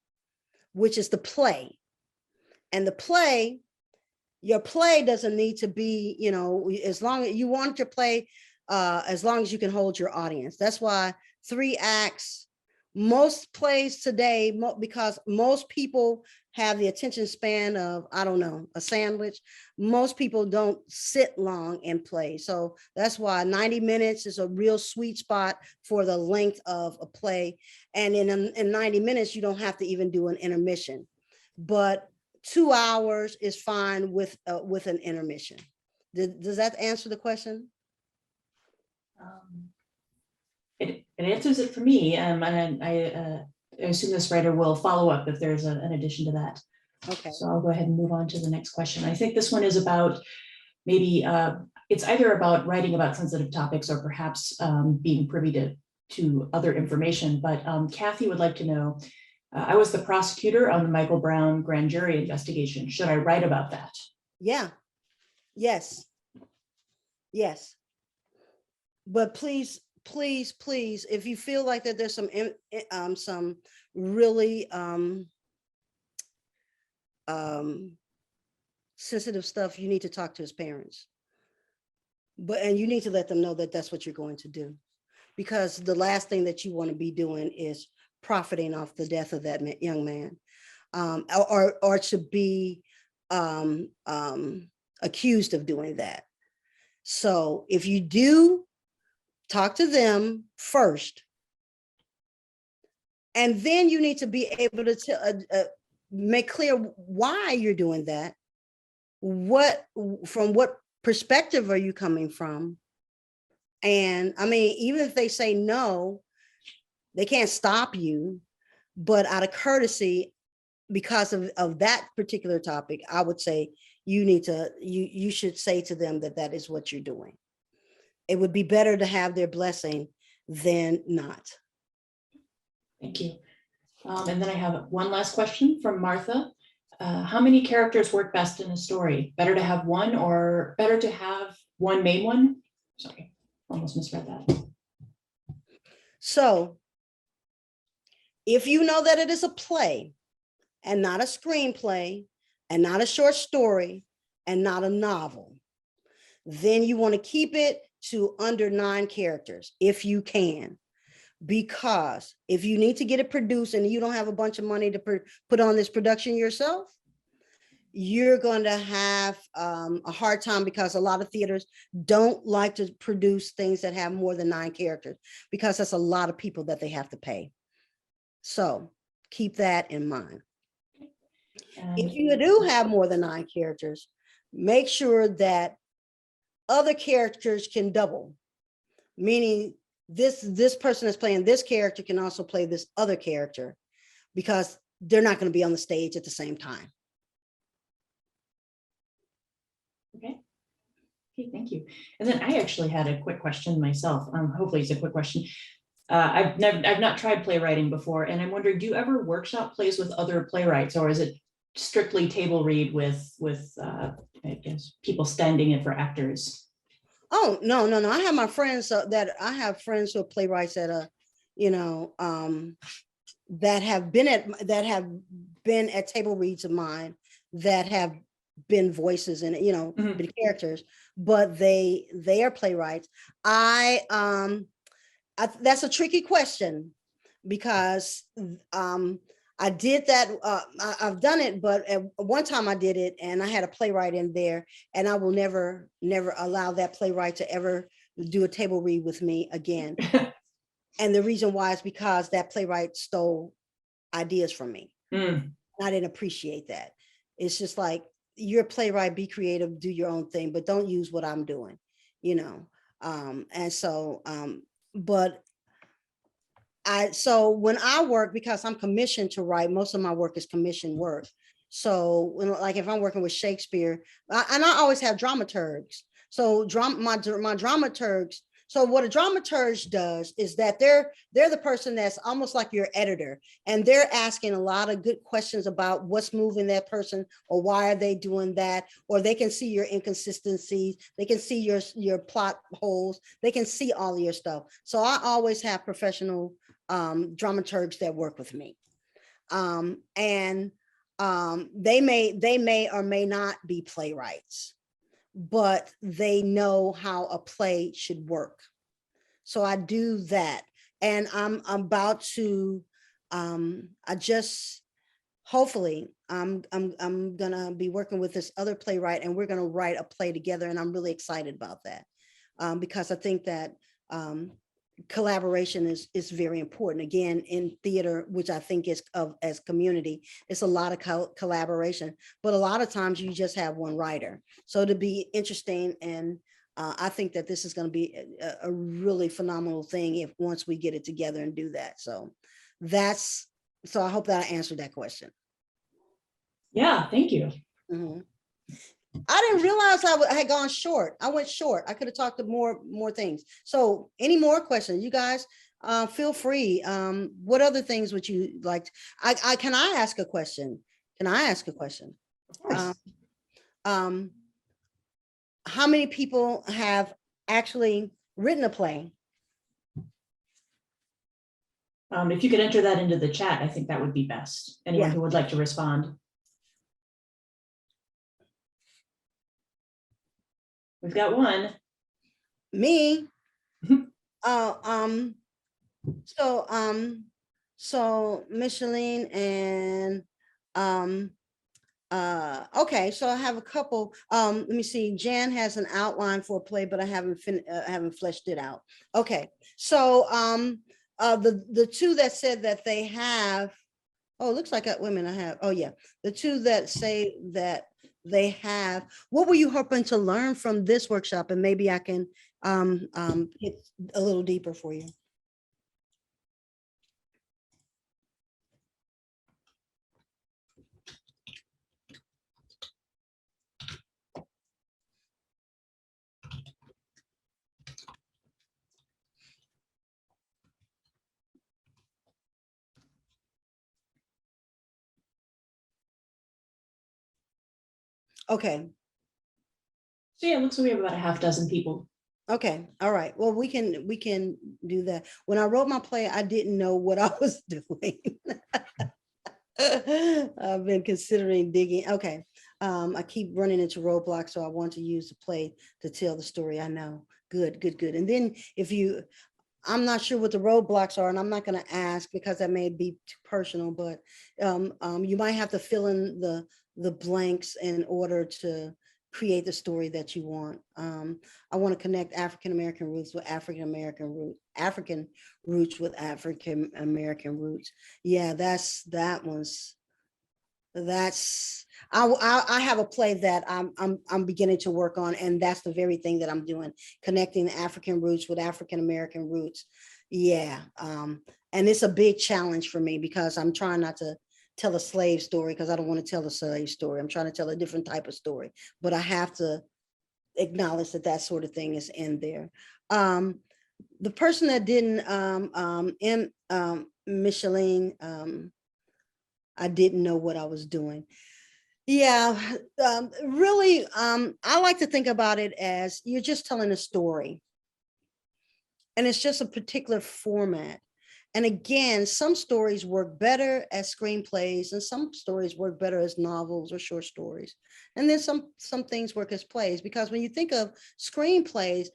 Which is the play. And the play, your play doesn't need to be, as long as you want your play, as long as you can hold your audience. That's why 3 acts, most plays today, because most people have the attention span of, I don't know, a sandwich. Most people don't sit long in play. So that's why 90 minutes is a real sweet spot for the length of a play. And in 90 minutes, you don't have to even do an intermission. But 2 hours is fine with an intermission. Does that answer the question?
It answers it for me, and I assume this writer will follow up if there's an addition to that.
Okay.
So I'll go ahead and move on to the next question. I think this one is about maybe it's either about writing about sensitive topics or perhaps being privy to other information. But Kathy would like to know, I was the prosecutor on the Michael Brown grand jury investigation. Should I write about that?
Yeah. Yes. Yes. But please, if you feel like that there's some really sensitive stuff, you need to talk to his parents. And you need to let them know that that's what you're going to do, because the last thing that you want to be doing is profiting off the death of that young man, or to be accused of doing that. So if you do, talk to them first, and then you need to be able to make clear why you're doing that. From what perspective are you coming from? And I mean, even if they say no, they can't stop you, but out of courtesy, because of that particular topic, I would say you should say to them that is what you're doing. It would be better to have their blessing than not.
Thank you. And then I have one last question from Martha. How many characters work best in a story? Better to have one, or better to have one main one? Sorry, almost misread that.
So if you know that it is a play and not a screenplay and not a short story and not a novel, then you want to keep it to under 9 characters if you can. Because if you need to get it produced and you don't have a bunch of money to put on this production yourself, you're going to have a hard time, because a lot of theaters don't like to produce things that have more than 9 characters, because that's a lot of people that they have to pay. So keep that in mind. If
And
you do have more than 9 characters, make sure that other characters can double, meaning this person that's playing this character can also play this other character, because they're not going to be on the stage at the same time.
okay. Okay, thank you. And then I actually had a quick question myself. Hopefully it's a quick question. I've not tried playwriting before, and I'm wondering, do you ever workshop plays with other playwrights, or is it strictly table read with I guess people standing in for actors?
Oh, no, no, no. I have my friends I have friends who are playwrights that you know, that have been at table reads of mine, that have been voices and, you know,
Mhm.
been characters, but they are playwrights. That's a tricky question, because I did that. I've done it, but at one time I did it and I had a playwright in there, and I will never allow that playwright to ever do a table read with me again. And the reason why is because that playwright stole ideas from me.
Mm.
I didn't appreciate that. It's just like, you're a playwright, be creative, do your own thing, but don't use what I'm doing, you know? And so, but so when I work, because I'm commissioned to write, most of my work is commission work. So when, like, if I'm working with Shakespeare, and I always have dramaturgs. So my dramaturgs. So what a dramaturge does is that they're the person that's almost like your editor, and they're asking a lot of good questions about what's moving that person, or why are they doing that, or they can see your inconsistencies, they can see your plot holes, they can see all of your stuff. So I always have professional dramaturgs that work with me, and they may or may not be playwrights, but they know how a play should work. So I do that, and I'm about to I just hopefully I'm gonna be working with this other playwright, and we're gonna write a play together, and I'm really excited about that, because I think that collaboration is very important. Again, in theater, which I think is as community, it's a lot of collaboration, but a lot of times you just have one writer. So to be interesting, and I think that this is going to be a really phenomenal thing if once we get it together and do that. So I hope that I answered that question.
Yeah, thank you.
Mhm. I didn't realize I had gone short. I went short. I could have talked to more things. So any more questions, you guys, feel free. What other things would you like? Can I ask a question? Can I ask a question?
Of course.
How many people have actually written a play?
If you could enter that into the chat, I think that would be best. Anyone
Yeah.
who would like to respond. We've got one.
Me. So Micheline and okay, so I have a couple. Let me see. Jan has an outline for a play, but I haven't fleshed it out. Okay, so the two that said that they have, oh, it looks like women I have. Oh yeah, the two that say that they have. What were you hoping to learn from this workshop, and maybe I can get a little deeper for you. Okay.
So yeah, it looks like we have about a half dozen people.
Okay. All right. Well, we can do that. When I wrote my play, I didn't know what I was doing. I've been considering digging. Okay. I keep running into roadblocks, so I want to use the play to tell the story. I know. Good, good, good. And then I'm not sure what the roadblocks are, and I'm not going to ask because that may be too personal, but you might have to fill in the blanks in order to create the story that you want. I want to connect African American roots with African roots with African American roots. Yeah, that was That's I have a play that I'm beginning to work on, and that's the very thing that I'm doing, connecting African roots with African American roots. Yeah, and it's a big challenge for me because I'm trying not to tell a slave story because I don't want to tell a slave story. I'm trying to tell a different type of story, but I have to acknowledge that that sort of thing is in there. The person that didn't Micheline, I didn't know what I was doing. Yeah, really, I like to think about it as you're just telling a story, and it's just a particular format. And again, some stories work better as screenplays, and some stories work better as novels or short stories. And then some things work as plays, because when you think of screenplays,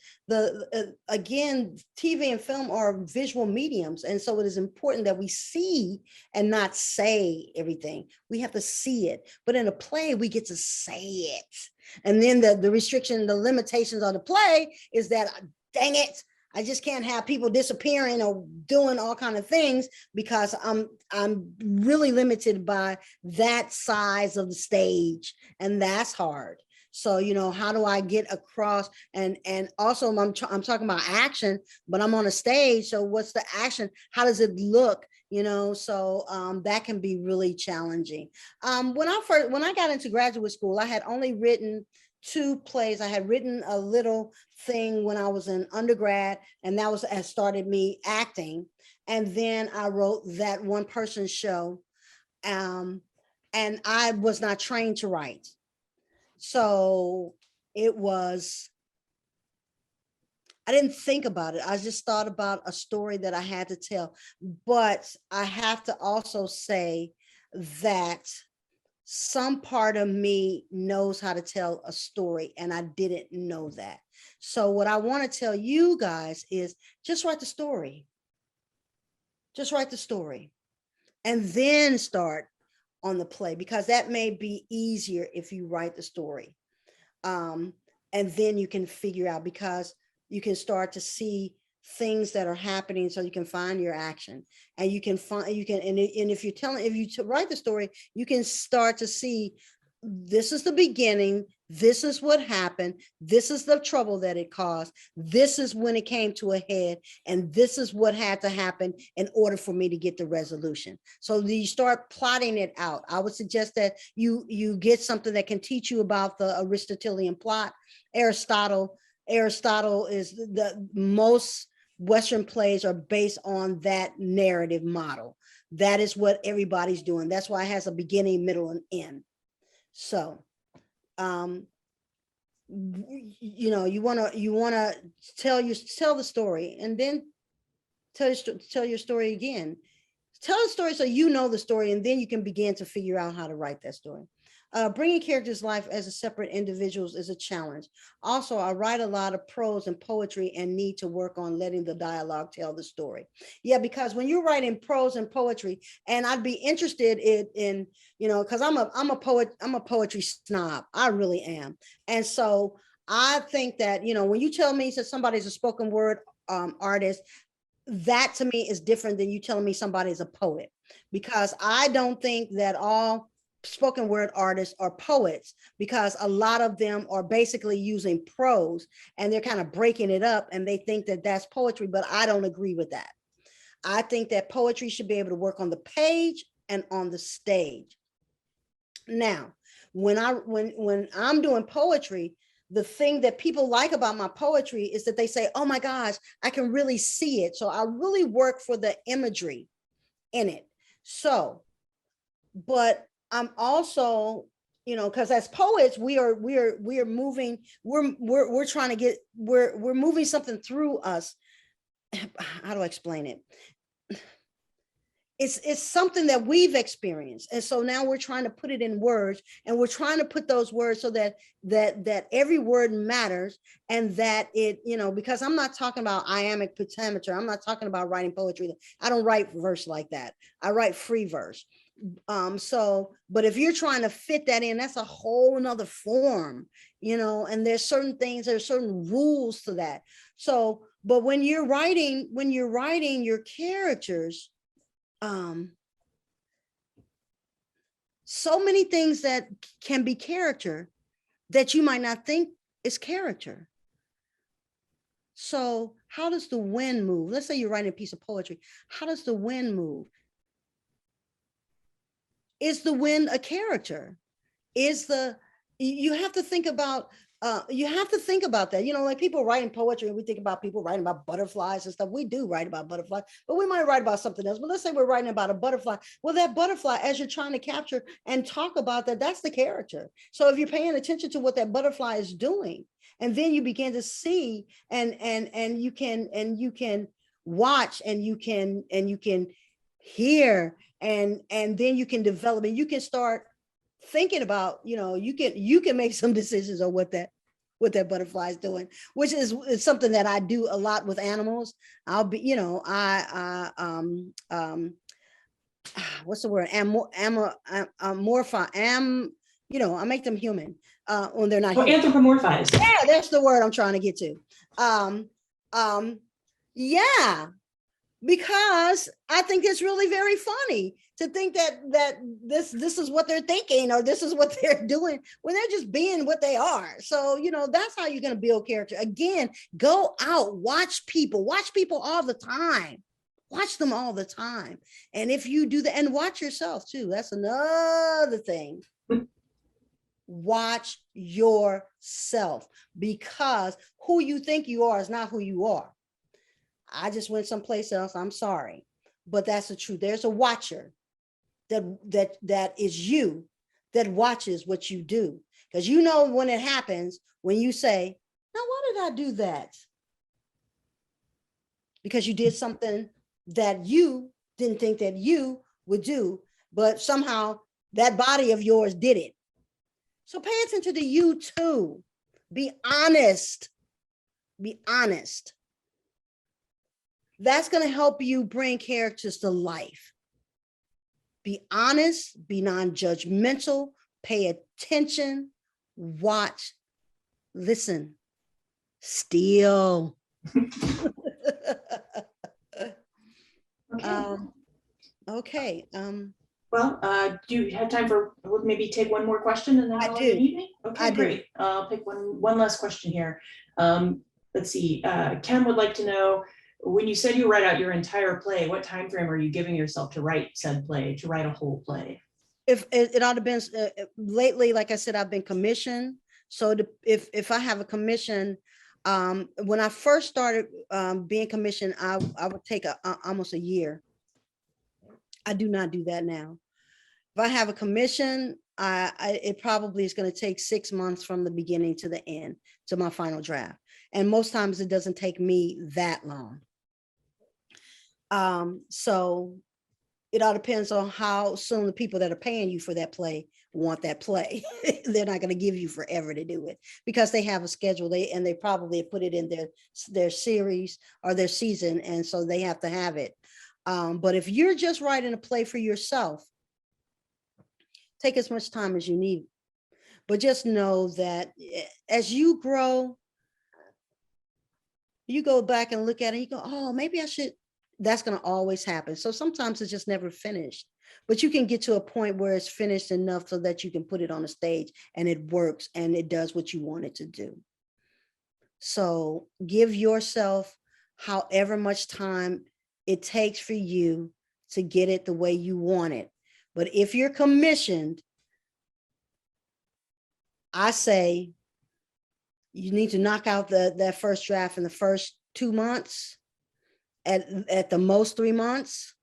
again, TV and film are visual mediums, and so it is important that we see and not say everything. We have to see it, but in a play, we get to say it. And then the restriction, the limitations on the play is that, dang it, I just can't have people disappearing or doing all kind of things because I'm really limited by that size of the stage, and that's hard. So, how do I get across? And also I'm talking about action, but I'm on a stage. So what's the action? How does it look? So that can be really challenging. When I got into graduate school, I had only written 2 plays. I had written a little thing when I was in undergrad, and that has started me acting. And then I wrote that one person show, and I was not trained to write. So I didn't think about it. I just thought about a story that I had to tell. But I have to also say that some part of me knows how to tell a story, and I didn't know that. So what I want to tell you guys is just write the story. Just write the story and then start on the play, because that may be easier if you write the story. And then you can figure out, because you can start to see things that are happening, so you can find your action, and you can and if you write the story, you can start to see, this is the beginning, this is what happened, this is the trouble that it caused, this is when it came to a head, and this is what had to happen in order for me to get the resolution. So you start plotting it out. I would suggest that you get something that can teach you about the Aristotelian plot. Aristotle is the most Western plays are based on that narrative model. That is what everybody's doing. That's why it has a beginning, middle, and end. So, you want to tell the story, and then tell your story again. Tell the story so you know the story, and then you can begin to figure out how to write that story. Bringing characters' life as a separate individuals is a challenge. Also, I write a lot of prose and poetry and need to work on letting the dialogue tell the story. Yeah, because when you're writing prose and poetry, and I'd be interested in because I'm a poet, I'm a poetry snob. I really am. And so I think that, when you tell me that somebody's a spoken word artist, that to me is different than you telling me somebody's a poet, because I don't think that all spoken word artists are poets, because a lot of them are basically using prose and they're kind of breaking it up, and they think that that's poetry, but I don't agree with that. I think that poetry should be able to work on the page and on the stage. Now, when I'm doing poetry, the thing that people like about my poetry is that they say, oh my gosh, I can really see it. So I really work for the imagery in it. So, but I'm also, because as poets, we're moving, we're trying to get, we're moving something through us. How do I explain it? It's something that we've experienced, and so now we're trying to put it in words, and we're trying to put those words so that every word matters, and that it, because I'm not talking about iambic pentameter. I'm not talking about writing poetry. I don't write verse like that. I write free verse. So, but if you're trying to fit that in, that's a whole nother form, and there's certain rules to that. So, but when you're writing your characters, so many things that can be character that you might not think is character. So how does the wind move? Let's say you're writing a piece of poetry. How does the wind move? Is the wind a character? You have to think about that. Like people writing poetry, and we think about people writing about butterflies and stuff. We do write about butterflies, but we might write about something else. But let's say we're writing about a butterfly. Well, that butterfly, as you're trying to capture and talk about that, that's the character. So if you're paying attention to what that butterfly is doing, and then you begin to see and you can watch and you can hear and then you can develop and you can start thinking about, you can make some decisions on what that butterfly is doing, which is something that I do a lot with animals. I'll be, what's the word? I make them human when they're not human.
Anthropomorphized.
Yeah, that's the word I'm trying to get to. Yeah, because I think it's really very funny to think that this is what they're thinking or this is what they're doing when they're just being what they are. So, that's how you're going to build character. Again, go out, watch people all the time. Watch them all the time. And if you do that, and watch yourself too, that's another thing. Watch yourself, because who you think you are is not who you are. I just went someplace else. I'm sorry, but that's the truth. There's a watcher that is you, that watches what you do. Because when it happens, when you say, now, why did I do that? Because you did something that you didn't think that you would do, but somehow that body of yours did it. So pay attention to you too. Be honest. Be honest. That's going to help you bring characters to life. Be honest, be non-judgmental, pay attention, watch, listen, steal. Okay.
Well, do you have time for maybe take one more question and then
I
call
do.
it an evening? Okay,
I do.
great. I'll pick one last question here. Let's see. Ken would like to know, when you said you write out your entire play, what time frame are you giving yourself to write said play, to write a whole play?
If it all depends. Lately, like I said, I've been commissioned. So if I have a commission, when I first started being commissioned, I would take almost a year. I do not do that now. If I have a commission, it probably is going to take 6 months from the beginning to the end to my final draft. And most times it doesn't take me that long. So it all depends on how soon the people that are paying you for that play want that play. They're not going to give you forever to do it because they have a schedule. They probably put it in their series or their season. And so they have to have it. But if you're just writing a play for yourself, take as much time as you need. But just know that as you grow, you go back and look at it, you go, oh, maybe I should. That's going to always happen. So sometimes it's just never finished, but you can get to a point where it's finished enough so that you can put it on a stage and it works and it does what you want it to do. So give yourself however much time it takes for you to get it the way you want it. But if you're commissioned, I say you need to knock out that first draft in the first 2 months, at the most 3 months,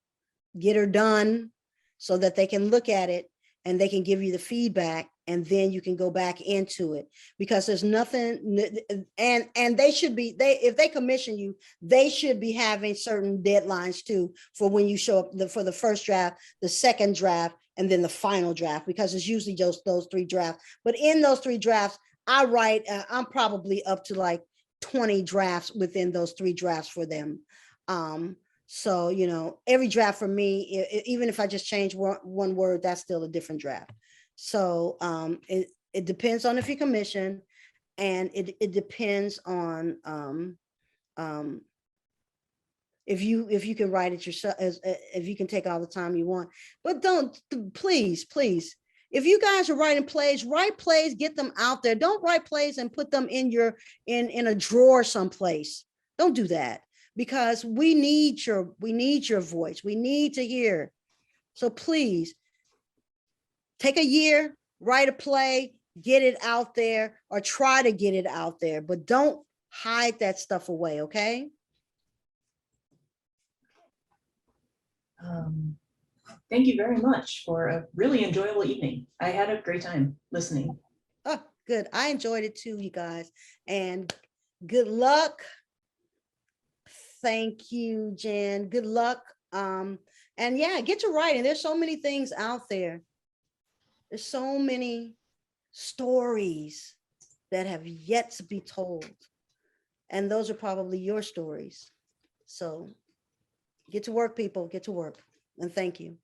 get her done so that they can look at it and they can give you the feedback, and then you can go back into it, because there's nothing. And they should be, if they commission you, they should be having certain deadlines too for when you show up for the first draft, the second draft, and then the final draft, because it's usually just those 3 drafts. But in those 3 drafts, I write, I'm probably up to like 20 drafts within those 3 drafts for them. So, every draft for me, even if I just change one word, that's still a different draft. So it depends on if you commission, and it depends on if you can write it yourself, if you can take all the time you want. But don't, please, if you guys are writing plays, write plays, get them out there. Don't write plays and put them in your in a drawer someplace. Don't do that, because we need your voice. We need to hear. So please take a year, write a play, get it out there, or try to get it out there, but don't hide that stuff away, okay?
Thank you very much for a really enjoyable evening. I had a great time listening.
Oh, good. I enjoyed it too, you guys. And good luck. Thank you, Jen. Good luck. And yeah, get to writing. There's so many things out there. There's so many stories that have yet to be told. And those are probably your stories. So get to work, people. Get to work. And thank you.